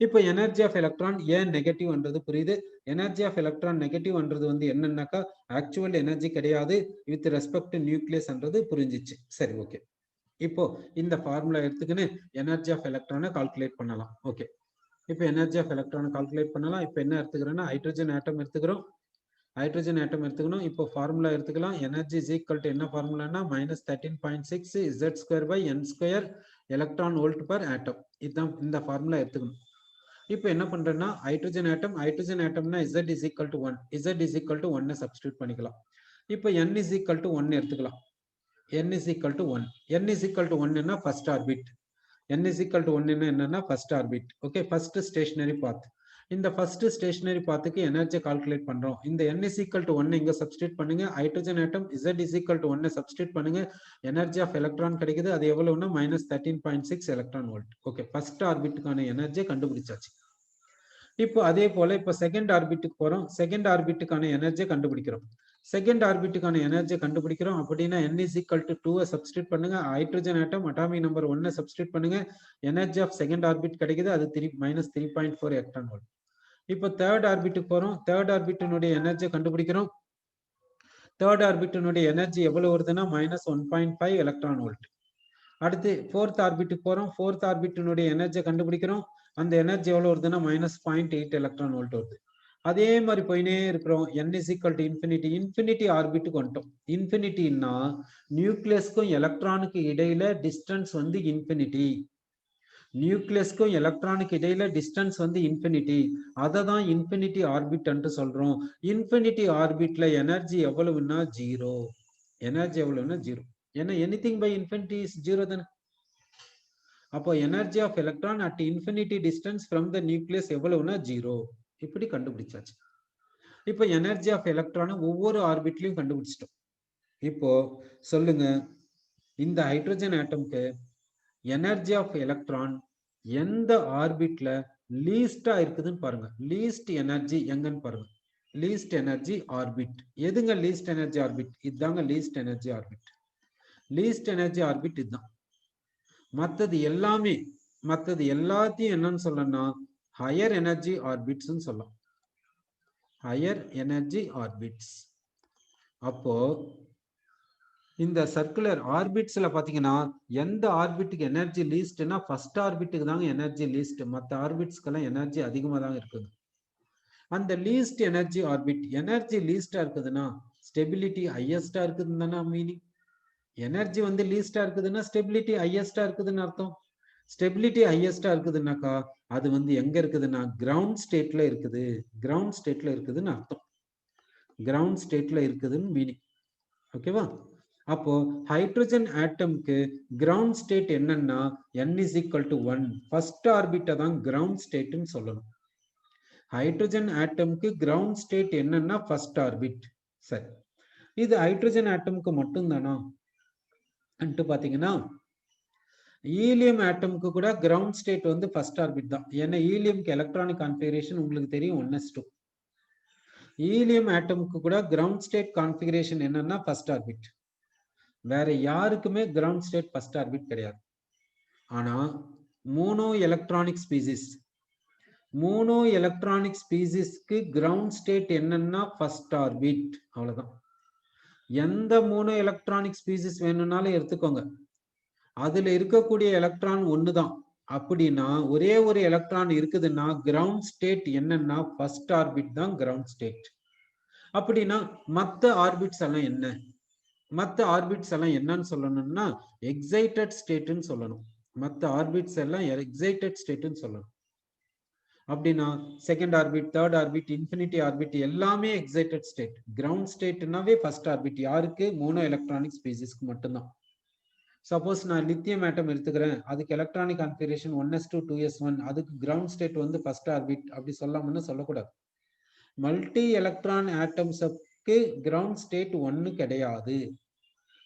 இப்போ எனர்ஜி ஆஃப் எலக்ட்ரான் ஏன் நெகட்டிவ்ன்றது புரியுது. எனர்ஜி ஆஃப் எலக்ட்ரான் நெகட்டிவ்ன்றது வந்து என்னன்னாக்கா ஆக்சுவல் எனர்ஜி கிடையாது, வித் ரெஸ்பெக்ட் டு நியூக்ளியஸ்ன்றது புரிஞ்சிச்சு. சரி, ஓகே. இப்போ இந்த ஃபார்முலா எடுத்துக்கின்னு எனர்ஜி ஆஃப் எலக்ட்ரானை கால்குலேட் பண்ணலாம். ஓகே, இப்போ எனர்ஜி ஆஃப் எலக்ட்ரானை கால்குலேட் பண்ணலாம். இப்போ என்ன எடுத்துக்கிறோன்னா ஹைட்ரஜன் ஆட்டம் எடுத்துக்கிறோம். ஹைட்ரஜன் ஆட்டம் எடுத்துக்கணும். இப்போ ஃபார்முலா எடுத்துக்கலாம். எனர்ஜி இஸ் ஈக்குவல் டு என்ன ஃபார்முலானா -13.6 Z²/n² electron volt per atom. இதுதான் இந்த ஃபார்முலா எடுத்துக்கணும். இப்போ என்ன பண்றேன்னா ஹைட்ரஜன் ஆட்டம்னா Z is equal to 1, Z is equal to 1 substitute பண்ணிக்கலாம். இப்போ n இஸ் ஈக்குவல் டு 1 எடுத்துக்கலாம். n is equal to 1. n is equal to 1 ன்னா first orbit. n is equal to 1 என்னன்னா first orbit. Okay, first stationary path. இந்த first stationary பாத்துக்கு energy calculate பண்றோம். இந்த n is equal to 1 இங்க substitute பண்ணுங்க. Hydrogen atom Z is equal to 1 substitute பண்ணுங்க. Energy of electron கிடைக்குது. அது எவ்வளவுன்னா -13.6 எலக்ட்ரான் வோல்ட். ஓகே, ஃபர்ஸ்ட் ஆர்பிட்டுக்கான எனர்ஜியை கண்டுபிடிச்சாச்சு. இப்போ அதே போல இப்போ செகண்ட் ஆர்பிட்டுக்கு போறோம். செகண்ட் ஆர்பிட்டுக்கான எனர்ஜியை கண்டுபிடிக்கிறோம். செகண்ட் ஆர்பிட்டுக்கான எனர்ஜியை கண்டுபிடிக்கிறோம் அப்படின்னா n is equal to 2 substitute பண்ணுங்க. Hydrogen atom atomic number 1 substitute பண்ணுங்க. எனர்ஜி ஆஃப் செகண்ட் ஆர்பிட் கிடைக்குது. அது -3.4 எலக்ட்ரான் வோல்ட். இப்போ தேர்ட் ஆர்பிட்டுக்கு போறோம். தேர்ட் ஆர்பிட்டினுடைய எனர்ஜியை கண்டுபிடிக்கிறோம். தேர்ட் ஆர்பிட்டினுடைய எனர்ஜி எவ்வளவு வருதுன்னா -1.5 எலக்ட்ரான் வோல்ட். அடுத்து ஃபோர்த் ஆர்பிட்டுக்கு போறோம். ஃபோர்த் ஆர்பிட்டினுடைய எனர்ஜியை கண்டுபிடிக்கிறோம். அந்த எனர்ஜி எவ்வளவு வருதுன்னா -0.8 எலக்ட்ரான் வோல்ட் வருது. அதே மாதிரி போயினே இருக்கிறோம். n is equal to infinity. Infinity ஆர்பிட்டுக்கு வந்துட்டோம். இன்ஃபினிட்டின்னா நியூக்ளியஸ்க்கும் எலக்ட்ரானுக்கு இடையில டிஸ்டன்ஸ் வந்து இன்ஃபினிட்டி. நியூக்ளியஸ்க்கும் எலக்ட்ரானுக்கு இடையில டிஸ்டன்ஸ் வந்து இன்ஃபினிட்டி. அதை தான் இன்ஃபினிட்டி ஆர்பிட் என்று சொல்றோம். இன்ஃபினிட்டி ஆர்பிட்ல எனர்ஜி எவ்வளவுன்னா ஜீரோ. எனர்ஜி எவ்வளவுன்னா ஜீரோ. ஏன்னா anything by infinity is zero தானே. அப்போ energy of electron at infinity distance from the nucleus எவ்வளவுன்னா ஜீரோ. இப்படி கண்டுபிடிச்சாச்சு. இப்போ எனர்ஜி ஆஃப் எலக்ட்ரானை ஒவ்வொரு ஆர்பிட்லயும் கண்டுபிடிச்சிட்டோம். இப்போ சொல்லுங்க, இந்த ஹைட்ரஜன் ஆட்டம்க்கு எனர்ஜி ஆஃப் எலக்ட்ரான் எந்த ஆர்பிட்ல லீஸ்டா இருக்குதுன்னு பாருங்க. லீஸ்ட் எனர்ஜி எங்கன்னு பாருங்க. லீஸ்ட் எனர்ஜி ஆர்பிட் எதுங்க? லீஸ்ட் எனர்ஜி ஆர்பிட் இதுதாங்க. Least energy orbit. Least energy orbit இதுதான். மற்றது எல்லாத்தையும் என்னன்னு சொல்லணும்னா ஹையர் எனர்ஜி ஆர்பிட்ஸ் சொல்லலாம். Higher energy orbits. அப்போ இந்த சர்க்குலர் ஆர்பிட்ஸ்ல பாத்தீங்கன்னா எந்த ஆர்பிட்டுக்கு எனர்ஜி லீஸ்ட்னா ஃபர்ஸ்ட் ஆர்பிட்டுக்கு தாங்க எனர்ஜி லீஸ்ட். மற்ற ஆர்பிட்ஸ்க்கெல்லாம் எனர்ஜி அதிகமா தான் இருக்குது. அந்த லீஸ்ட் எனர்ஜி ஆர்பிட் எனர்ஜி லீஸ்டா இருக்குதுன்னா ஸ்டெபிலிட்டி ஹையஸ்டா இருக்குதுன்னு மீனிங். எனர்ஜி வந்து லீஸ்டா இருக்குதுன்னா ஸ்டெபிலிட்டி ஹையஸ்டா இருக்குதுன்னு அர்த்தம். ஸ்டெபிலிட்டி ஹையஸ்டா இருக்குதுன்னாக்கா அது வந்து எங்க இருக்குதுன்னா கிரவுண்ட் ஸ்டேட்ல இருக்குது, கிரவுண்ட் ஸ்டேட்ல இருக்குதுன்னு அர்த்தம். கிரவுண்ட் ஸ்டேட்ல இருக்குதுன்னு மீனிங். ஓகேவா? அப்போ ஹைட்ரஜன் ஆட்டம்க்கு கிரவுண்ட் ஸ்டேட் என்னன்னா n is equal to 1. First ஆர்பிட்டை தான் கிரவுண்ட் ஸ்டேட்னு சொல்லணும். ஹைட்ரஜன் ஆட்டம்க்கு கிரவுண்ட் ஸ்டேட் என்னன்னா ஃபர்ஸ்ட் ஆர்பிட். சரி, இது ஹைட்ரஜன் ஆட்டம்க்கு மட்டும் தானா பாத்தீங்கன்னா ஈலியம் ஆட்டம்க்கு கூட கிரவுண்ட் ஸ்டேட் வந்து ஃபர்ஸ்ட் ஆர்பிட் தான். ஏன்னா ஈலியம்க்கு எலக்ட்ரானிக் கான்ஃபிகரேஷன் உங்களுக்கு தெரியும் 1s2. ஈலியம் ஆட்டம்க்கு கூட கிரவுண்ட் ஸ்டேட் கான்ஃபிகரேஷன் என்னன்னா ஃபர்ஸ்ட் ஆர்பிட். வேற யாருக்குமே கிரவுண்ட் ஸ்டேட் ஃபர்ஸ்ட் ஆர்பிட் கிடையாது. ஆனா mono electronic species, mono electronic ஸ்பீசிஸ்க்கு கிரவுண்ட் ஸ்டேட் என்னன்னா ஃபர்ஸ்ட் ஆர்பிட். அவ்வளவுதான். எந்த மோனோ எலக்ட்ரானிக் ஸ்பீசிஸ் வேணும்னாலும் எடுத்துக்கோங்க, அதுல இருக்கக்கூடிய எலக்ட்ரான் ஒண்ணுதான். அப்படின்னா ஒரே ஒரு எலக்ட்ரான் இருக்குதுன்னா கிரவுண்ட் ஸ்டேட் என்னன்னா ஃபர்ஸ்ட் ஆர்பிட் தான் கிரவுண்ட் ஸ்டேட். அப்படின்னா மத்த ஆர்பிட்ஸ் எல்லாம் என்ன, மத்த ஆர்பிட்ஸ் எல்லாம் என்னன்னு சொல்லணும்னா எக்ஸைட்டட் ஸ்டேட்னு சொல்லணும். மத்த ஆர்பிட்ஸ் எல்லாம் எக்ஸைட்டட் ஸ்டேட்னு சொல்லணும். அப்படின்னா second orbit, third orbit, infinity orbit எல்லாமே எக்ஸைட்டட் ஸ்டேட். கிரவுண்ட் ஸ்டேட்னாவே ஃபர்ஸ்ட் ஆர்பிட். யாருக்கு? மோனோ எலக்ட்ரானிக் ஸ்பீசிஸ்க்கு மட்டும்தான். சப்போஸ் நான் லித்தியம் ஆட்டம் எடுத்துக்கிறேன், அதுக்கு எலக்ட்ரானிக் கான்ஃபிகரேஷன் 1s2 2s1, அதுக்கு கிரவுண்ட் ஸ்டேட் வந்து ஃபர்ஸ்ட் ஆர்பிட் அப்படி சொல்லாமன்னு சொல்லக்கூடாது. மல்டி எலக்ட்ரான் ஆட்டம்ஸ்க்கு கிரவுண்ட் ஸ்டேட் 1 கிடையாது.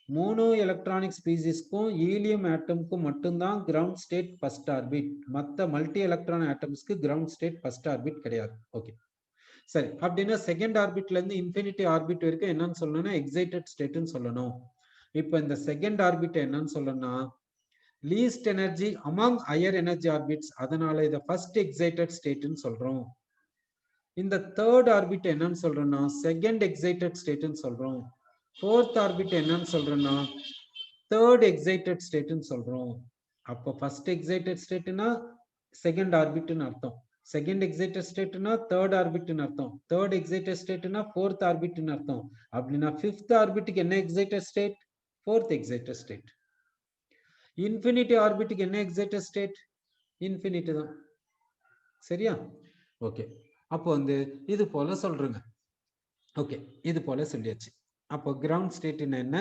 மோனோ எலக்ட்ரானிக் ஸ்பீசிஸ்க்கும் ஈலியம் ஆட்டம்க்கும் மட்டும்தான் கிரவுண்ட் ஸ்டேட் ஃபர்ஸ்ட் ஆர்பிட். மற்ற மல்டி எலக்ட்ரான் ஆட்டம்ஸ்க்கு கிரவுண்ட் ஸ்டேட் ஃபர்ஸ்ட் ஆர்பிட் கிடையாது. ஓகே, சரி. அப்படின்னா செகண்ட் ஆர்பிட்ல இருந்து இன்ஃபினிட்டி ஆர்பிட் வரைக்கும் என்னன்னு சொல்லணும்னா எக்ஸைட்டட் ஸ்டேட்னு சொல்லணும். இப்ப இந்த செகண்ட் ஆர்பிட் என்னன்னு சொல்லணும்னா least energy among higher energy orbits. அதனால இதை ஃபர்ஸ்ட் எக்ஸைட்டட் ஸ்டேட்னு சொல்றோம். இந்த தேர்ட் ஆர்பிட் என்னன்னு சொல்றோம்னா செகண்ட் எக்ஸைட்டட் ஸ்டேட்னு சொல்றோம். ஃபோர்த் ஆர்பிட் என்னன்னு சொல்றோம்னா தேர்ட் எக்ஸைட்டட் ஸ்டேட்னு சொல்றோம். அப்போ ஃபர்ஸ்ட் எக்ஸைட்டட் ஸ்டேட்னா செகண்ட் ஆர்பிட்னு அர்த்தம், செகண்ட் எக்ஸைட்டட் ஸ்டேட்னா தேர்ட் ஆர்பிட்னு அர்த்தம், தேர்ட் எக்ஸைட்டட் ஸ்டேட்னா ஃபோர்த் ஆர்பிட்னு அர்த்தம். அப்படின்னா ஃபிஃப்த் ஆர்பிட்டுக்கு என்ன excited state? Fourth excited state. Infinity ஆர்பிட்டுக்கு என்ன எக்ஸைட்டட் ஸ்டேட்? இன்ஃபினிட்டி தான். சரியா? ஓகே, அப்போ வந்து இது போல சொல்றேங்க. ஓகே, இது போல சொல்லியாச்சு. அப்போ கிரவுண்ட் ஸ்டேட் என்ன,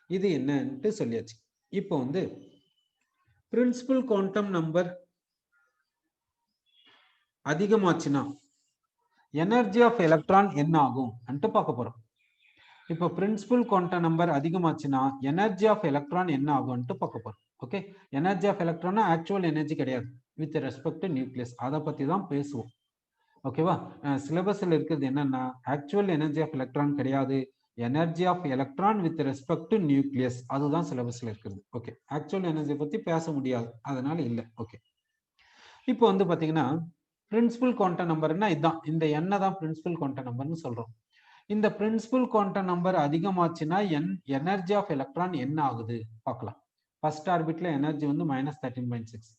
இது என்னன்னு சொல்லியாச்சு. இப்போ வந்து பிரின்சிபல் குவாண்டம் நம்பர் அதிகமாச்சுன்னா எனர்ஜி ஆஃப் எலக்ட்ரான் என்ன ஆகும் பார்க்க போறோம். இப்போ பிரின்சிபல் குவாண்டம் நம்பர் அதிகமாச்சுன்னா எனர்ஜி ஆஃப் எலக்ட்ரான் என்ன ஆகும் பார்க்க போறோம். Okay, energy of electron actual energy கிடையாது, வித் ரெஸ்பெக்ட் டு நியூக்ளியஸ். அதை பத்தி தான் பேசுவோம். ஓகேவா? சிலபஸ்ல இருக்கிறது என்னன்னா ஆக்சுவல் எனர்ஜி ஆஃப் எலக்ட்ரான் கிடையாது, energy of electron with respect to nucleus. அதுதான் சிலபஸ்ல இருக்கிறது. ஓகே, ஆக்சுவல் எனர்ஜி பத்தி பேச முடியாது, அதனால இல்லை. ஓகே, இப்போ வந்து பாத்தீங்கன்னா பிரின்சிபல் குவாண்டம் நம்பர்னா இதுதான், இந்த எண்ணை தான் பிரின்சிபல் குவாண்டம் நம்பர்னு சொல்றோம். இந்த பிரின்சிபல் குவாண்டம் நம்பர் அதிகமாச்சுன்னா எனர்ஜி ஆஃப் எலக்ட்ரான் என்ன ஆகுது பார்க்கலாம். ஃபர்ஸ்ட் ஆர்பிட்ல எனர்ஜி வந்து -13.6,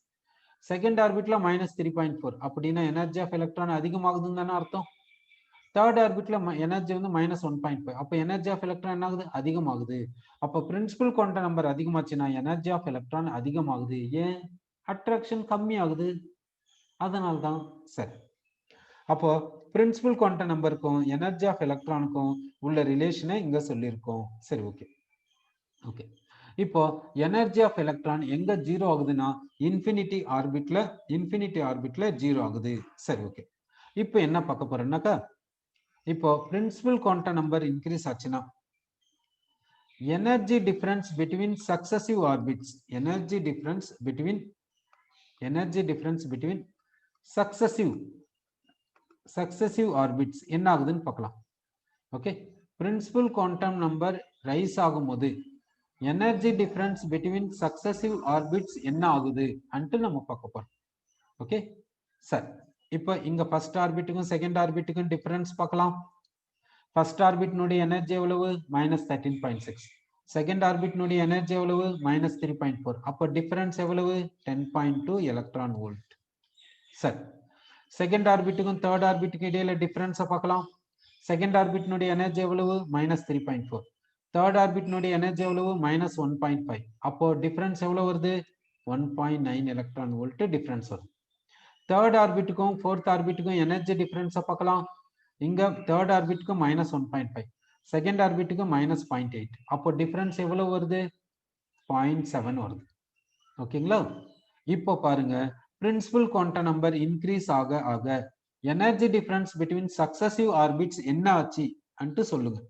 செகண்ட் ஆர்பிட்ல -3.4. அப்படின்னா எனர்ஜி ஆஃப் எலக்ட்ரான் அதிகமாகுதுன்னு தானே அர்த்தம். தேர்ட் ஆர்பிட்ல எனர்ஜி வந்து -1.5. அப்போ எனர்ஜி ஆஃப் எலக்ட்ரான் என்ன ஆகுது? அதிகமாகுது. அப்போ பிரின்சிபல் குவாண்டம் நம்பர் அதிகமாச்சுன்னா எனர்ஜி ஆஃப் எலக்ட்ரான் அதிகமாகுது. ஏன்? அட்ராக்ஷன் கம்மி ஆகுது, அதனால தான். சரி, அப்போ பிரின்சிபல் குவாண்டம் நம்பருக்கும் எனர்ஜி ஆஃப் எலக்ட்ரானுக்கும் உள்ள ரிலேஷனை இங்க சொல்லியிருக்கோம். சரி, ஓகே. ஓகே, இப்போ எனர்ஜி ஆஃப் எலக்ட்ரான் எங்க ஜீரோ ஆகுதுன்னா இன்ஃபினிட்டி ஆர்பிட்ல ஜீரோ ஆகுது. சரி, ஓகே. இப்போ என்ன பார்க்க போறோம்னாக்கா, இப்போ பிரின்சிபல் குவாண்டம் நம்பர் இன்க்ரீஸ் ஆச்சுன்னா energy difference between successive orbits, energy difference between successive orbits என்ன ஆகுதுன்னு பார்க்கலாம். Okay, principal quantum number rice ஆகும்போது energy difference between successive orbits என்ன ஆகுது நம்ம பார்க்க போறோம். ஓகே, சரி. இப்போ இங்க ஃபர்ஸ்ட் ஆர்பிட்டுக்கும் செகண்ட் ஆர்பிட்டுக்கும் டிஃபரன்ஸ் பார்க்கலாம். ஃபர்ஸ்ட் ஆர்பிட்னுடைய எனர்ஜி எவ்வளவு? -13.6. செகண்ட் ஆர்பிட்னுடைய எனர்ஜி எவ்வளவு? -3.4. அப்போ டிஃபரன்ஸ் எவ்வளவு? 10.2 எலக்ட்ரான் வோல்ட். சரி, செகண்ட் ஆர்பிட்டுக்கும் தேர்ட் ஆர்பிட்டுக்கு இடையில டிஃபரன்ஸை பார்க்கலாம். செகண்ட் ஆர்பிட்னுடைய எனர்ஜி எவ்வளவு -3.4, தேர்ட் ஆர்பிட்னுடைய எனர்ஜி எவ்வளவு -1.5. அப்போ டிஃபரன்ஸ் எவ்வளவு வருது 1.9 எலக்ட்ரான் வோல்ட் டிஃபரன்ஸ் வருது. தேர்ட் ஆர்பிட்டுக்கும் ஃபோர்த் ஆர்பிட்டுக்கும் எனர்ஜி டிஃபரன்ஸை பார்க்கலாம். இங்க தேர்ட் ஆர்பிட்டுக்கு -1.5, செகண்ட் ஆர்பிட்டுக்கு -0.8. அப்போ டிஃபரன்ஸ் எவ்வளவு வருது 0.7 வருது. ஓகேங்களா? இப்போ பாருங்க, பிரின்சிபல் குவாண்டம் நம்பர் இன்க்ரீஸ் ஆக ஆக energy difference between successive orbits என்ன ஆச்சு அன்ட்டு சொல்லுங்க.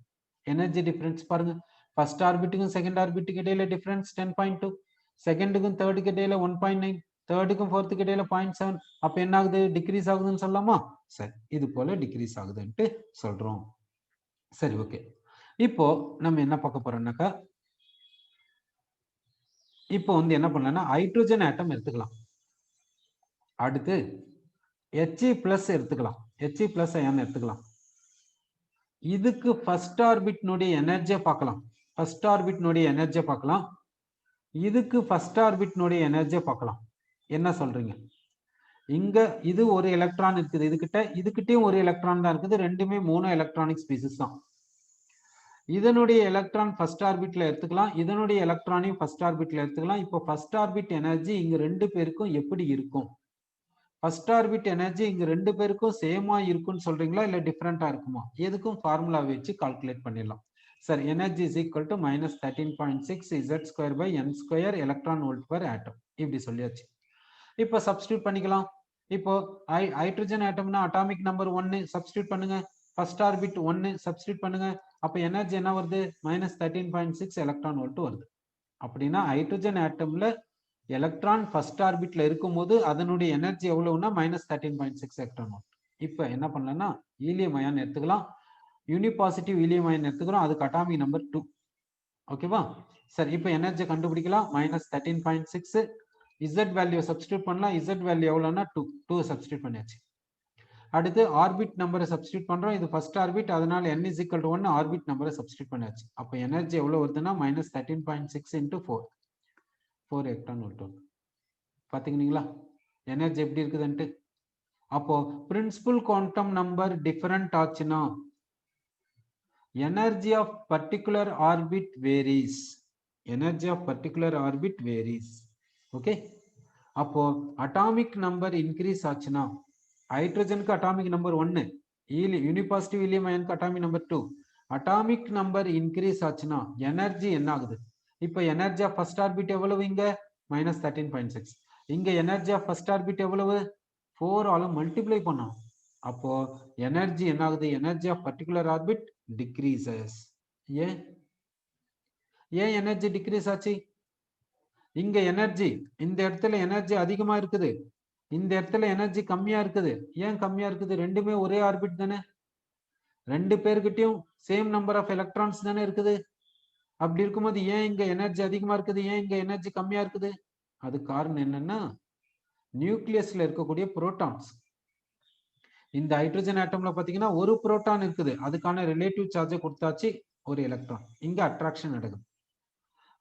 எனர்ஜி டிஃபரன்ஸ் பாருங்க, ஃபர்ஸ்ட் ஆர்பிட்டுக்கும் செகண்ட் ஆர்பிட்டுக்கு இடையில டிஃபரன்ஸ் 10.2, செகண்டுக்கும் தேர்டுக்கு இடையில 1.9, தேர்டுக்கும் ஃபோர்த்துக்கு இடையில 0.7. அப்ப என்ன ஆகுது டிக்ரீஸ் ஆகுதுன்னு சொல்லலாமா? சரி, இது போல டிக்ரீஸ் ஆகுதுன்ட்டு சொல்றோம். சரி, ஓகே. இப்போ நம்ம என்ன பார்க்க போறோம்னாக்கா, இப்போ வந்து என்ன பண்ணலாம்னா ஹைட்ரஜன் ஆட்டம் எடுத்துக்கலாம். அடுத்து He+ எடுத்துக்கலாம், He+ அயன் எடுத்துக்கலாம். இதுக்கு ஃபர்ஸ்ட் ஆர்பிட்னுடைய எனர்ஜியை பார்க்கலாம், ஃபர்ஸ்ட் ஆர்பிட்னுடைய எனர்ஜியை பார்க்கலாம். இதுக்கு ஃபர்ஸ்ட் ஆர்பிட்னுடைய எனர்ஜியை பார்க்கலாம். என்ன சொல்றீங்க? இங்க இது ஒரு எலக்ட்ரான் இருக்குது, இதுகிட்டயும் ஒரு எலக்ட்ரான் தான் இருக்குது, ரெண்டுமே மோனோ எலக்ட்ரானிக் ஸ்பீசிஸ் தான். இதனுடைய எலக்ட்ரான் ஃபர்ஸ்ட் ஆர்பிட்ல எடுத்துக்கலாம், இதனுடைய எலக்ட்ரானையும் ஃபர்ஸ்ட் ஆர்பிட்ல எடுத்துக்கலாம். இப்போ ஃபர்ஸ்ட் ஆர்பிட் எனர்ஜி இங்க ரெண்டு பேருக்கும் எப்படி இருக்கும்? ஃபர்ஸ்ட் ஆர்பிட் எனர்ஜி இங்க ரெண்டு பேருக்கும் சேமா இருக்கும்னு சொல்றீங்களா இல்ல டிஃபரெண்டா இருக்குமா? எதுக்கும் ஃபார்முலா வச்சு கால்குலேட் பண்ணிடலாம். Sir, energy is equal to -13.6 Z² n² electron volt per atom, இப்படி சொல்லியாச்சு. இப்போ சப்ஸ்டியூட் பண்ணிக்கலாம். இப்போ ஹைட்ரஜன் ஆட்டம்னா அட்டாமிக் நம்பர் 1 சப்ஸ்டியூட் பண்ணுங்க, ஃபர்ஸ்ட் ஆர்பிட் 1 சப்ஸ்டியூட் பண்ணுங்க. அப்ப எனர்ஜி என்ன வருது -13.6 எலக்ட்ரான் வோல்ட் வருது. அப்படின்னா ஹைட்ரஜன் ஆட்டம்ல எலக்ட்ரான் ஃபர்ஸ்ட் ஆர்பிட்ல இருக்கும்போது அதனுடைய எனர்ஜி எவ்வளவுன்னா -13.6 எலக்ட்ரான் வோல்ட். இப்போ என்ன பண்ணலாம்னா ஹீலியம் அயான் எடுத்துக்கலாம், யூனிபாசிட்டிவ் ஹீலியம் அயான் எடுத்துக்கிறோம், அதுக்கு அட்டாமிக் நம்பர் 2. ஓகேவா? சரி, இப்போ எனர்ஜி கண்டுபிடிக்கலாம். -13.6 இசட் வேல்யூ சப்ஸ்டியூட் பண்ணலாம். இசட் வேல்யூ எவ்வளோன்னா 2 சப்ஸ்டியூட் பண்ணியாச்சு. அடுத்து ஆர்பிட் நம்பரை சப்ஸ்டியூட் பண்றோம், இது ஃபர்ஸ்ட் ஆர்பிட், அதனால n = 1 ஆர்பிட் நம்பரை சப்ஸ்டியூட் பண்ணியாச்சு. அப்போ எனர்ஜி எவ்வளவு வருதுன்னா -13.6 × 4 எலக்ட்ரான் வோல்ட். பாத்தீங்களா எனர்ஜி எப்படி இருக்குதுன்ட்டு? அப்போ பிரின்சிபல் குவாண்டம் நம்பர் டிஃபரண்ட் ஆச்சுன்னா energy of particular orbit varies, energy of particular orbit varies. Okay, அப்போ அட்டாமிக் நம்பர் இன்க்ரீஸ் ஆச்சுன்னா ஹைட்ரஜனுக்கு அட்டாமிக் நம்பர் 1, யூனிபாசிட்டிவ் ஹீலியம் அயனுக்கு atomic number 2, atomic number increase ஆச்சுன்னா எனர்ஜி என்ன ஆகுது? இப்போ எனர்ஜி ஆஃப் ஃபர்ஸ்ட் ஆர்பிட் எவ்வளவு? இங்க -13.6. இங்க எனர்ஜி ஆஃப் ஃபர்ஸ்ட் ஆர்பிட் எவ்வளவு? 4 ஆல மல்டிப்ளை பண்ணோம். அப்போ எனர்ஜி என்ன ஆகுது? Energy of particular orbit decreases. ஏன் எனர்ஜி டிக்ரீஸ் ஆச்சு? இங்க எனர்ஜி, இந்த இடத்துல எனர்ஜி அதிகமா இருக்குது, இந்த இடத்துல எனர்ஜி கம்மியா இருக்குது. ஏன் கம்மியா இருக்குது? ரெண்டுமே ஒரே ஆர்பிட் தானே, ரெண்டு பேர்கிட்டயும் சேம் நம்பர் ஆஃப் எலக்ட்ரான்ஸ் தானே இருக்குது. அப்படி இருக்கும்போது ஏன் இங்க எனர்ஜி அதிகமா இருக்குது, ஏன் இங்க எனர்ஜி கம்மியா இருக்குது? அது காரணம் என்னன்னா நியூக்ளியஸ்ல இருக்கக்கூடிய புரோட்டான்ஸ். இந்த ஹைட்ரஜன் ஆட்டம்ல பாத்தீங்கன்னா ஒரு புரோட்டான் இருக்குது, அதுக்கான ரிலேட்டிவ் சார்ஜை கொடுத்தாச்சு, ஒரு எலக்ட்ரான். இங்க அட்ராக்ஷன் நடக்குது.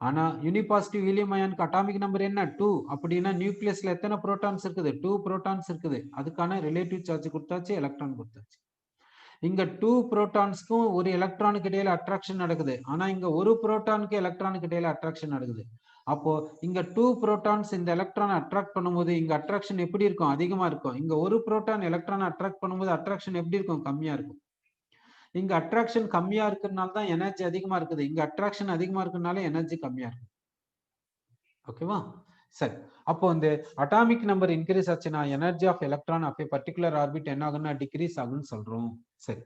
ஆனா யூனிபாசிட்டிவ் ஹீலியம் அயானுக்கு அட்டாமிக் நம்பர் என்ன? 2. அப்படின்னா நியூக்ளியஸ்ல எத்தனை புரோட்டான்ஸ் இருக்குது? 2 புரோட்டான்ஸ் இருக்குது, அதுக்கான ரிலேட்டிவ் சார்ஜ் கொடுத்தாச்சு, எலக்ட்ரான் கொடுத்தாச்சு. இங்க 2 புரோட்டான்ஸ்க்கும் ஒரு எலக்ட்ரானுக்கு இடையில அட்ராக்ஷன் நடக்குது, ஆனா இங்க ஒரு புரோட்டானுக்கு எலக்ட்ரானுக்கு இடையில அட்ராக்ஷன் நடக்குது. அப்போ இங்க 2 புரோட்டான்ஸ் இந்த எலக்ட்ரானை அட்ராக்ட் பண்ணும்போது இங்க அட்ராக்ஷன் எப்படி இருக்கும்? அதிகமா இருக்கும். இங்க ஒரு புரோட்டான் எலக்ட்ரானை அட்ராக்ட் பண்ணும்போது அட்ராக்ஷன் எப்படி இருக்கும்? கம்மியா இருக்கும். இங்க அட்ராக்ஷன் கம்மியா இருக்கிறதுனால தான் எனர்ஜி அதிகமா இருக்குது, இங்க அட்ராக்ஷன் அதிகமா இருக்கிறதுனால எனர்ஜி கம்மியா இருக்கு. ஓகேவா? சரி, அப்போ வந்து அட்டாமிக் நம்பர் இன்க்ரீஸ் ஆச்சுன்னா energy of electron of a particular orbit என்ன ஆகும்னா டிக்ரீஸ் ஆகும்னு சொல்றோம். சரி,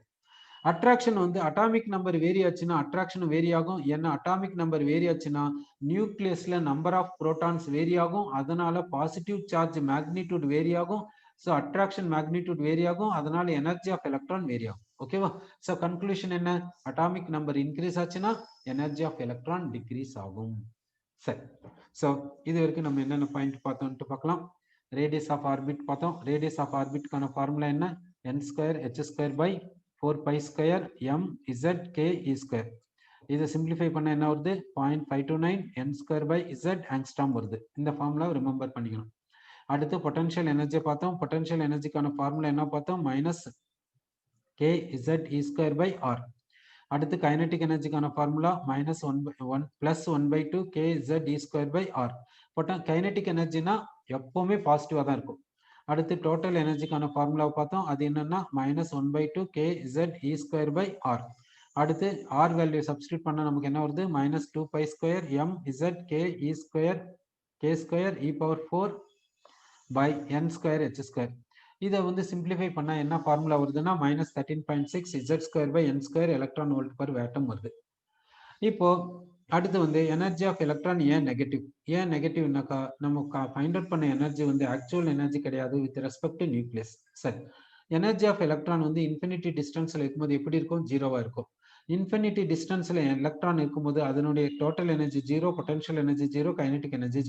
அட்ராக்ஷன் வந்து அட்டாமிக் நம்பர் வேரி ஆச்சுன்னா அட்ராக்ஷன் வேரி ஆகும். ஏன்னா அட்டாமிக் நம்பர் வேரி ஆச்சுன்னா நியூக்ளியஸ்ல நம்பர் ஆஃப் புரோட்டான்ஸ் வேரி ஆகும், அதனால பாசிட்டிவ் சார்ஜ் மேக்னிடியூட் வேரி ஆகும். ஸோ அட்ராக்ஷன் மேக்னிடியூட் வேரி ஆகும், அதனால எனர்ஜி ஆஃப் எலக்ட்ரான் வேரி ஆகும். ஓகேவா? ஸோ கன்க்ளூஷன் என்ன? அட்டாமிக் நம்பர் இன்க்ரீஸ் ஆச்சுன்னா எனர்ஜி ஆஃப் எலக்ட்ரான் டிக்ரீஸ் ஆகும். சரி, ஸோ இது வரைக்கும் நம்ம என்னென்ன பாயிண்ட் பார்த்தோம்ட்டு பார்க்கலாம். ரேடியஸ் ஆஃப் ஆர்பிட் பார்த்தோம். ரேடியஸ் ஆஃப் ஆர்பிட்கான ஃபார்முலா என்ன? n²h² 4π² mzke². இதை சிம்பிளிஃபை பண்ண என்ன வருது? 0.529 n² z ஆங்ஸ்ட்ராம் வருது. இந்த ஃபார்முலா ரிமெம்பர் பண்ணிக்கணும். அடுத்து பொட்டன்ஷியல் எனர்ஜி பார்த்தோம். பொட்டன்ஷியல் எனர்ஜிக்கான ஃபார்முலா என்ன பார்த்தோம்? Minus kZe²/r. அடுத்து கைனடிக் எனர்ஜிக்கான formula minus 1 plus 1/2 kZe²/r. Kinetic எனர்ஜினா எப்பவுமே பாசிட்டிவா தான் இருக்கும். அடுத்து டோட்டல் எனர்ஜிக்கான ஃபார்முலாவை பார்த்தோம். அது என்னன்னா மைனஸ் 1/2 kZe²/r. அடுத்து r வேல்யூ சப்ஸ்டியூட் பண்ணா நமக்கு என்ன வருது? Minus 2π² mZk²e⁴ by n²h². இதை வந்து சிம்பிளிஃபை பண்ணா என்ன ஃபார்முலா வருதுன்னா minus 13.6 Z²/n² electron volt per atom வருது. இப்போ அடுத்து வந்து எனர்ஜி ஆஃப் எலக்ட்ரான் ஏன் நெகட்டிவ்? ஏன் நெகட்டிவ்னாக்கா நம்ம ஃபைண்ட் அவுட் பண்ண எனர்ஜி வந்து ஆக்சுவல் எனர்ஜி கிடையாது வித் ரெஸ்பெக்ட் டு நியூக்ளியஸ். சரி, எனர்ஜி ஆஃப் எலக்ட்ரான் வந்து இன்ஃபினிட்டி டிஸ்டன்ஸ்ல இருக்கும்போது எப்படி இருக்கும்? ஜீரோவா இருக்கும். இன்ஃபினிட்டி டிஸ்டன்ஸ்ல எலக்ட்ரான் இருக்கும்போது அதனுடைய total energy zero, potential energy zero, kinetic energy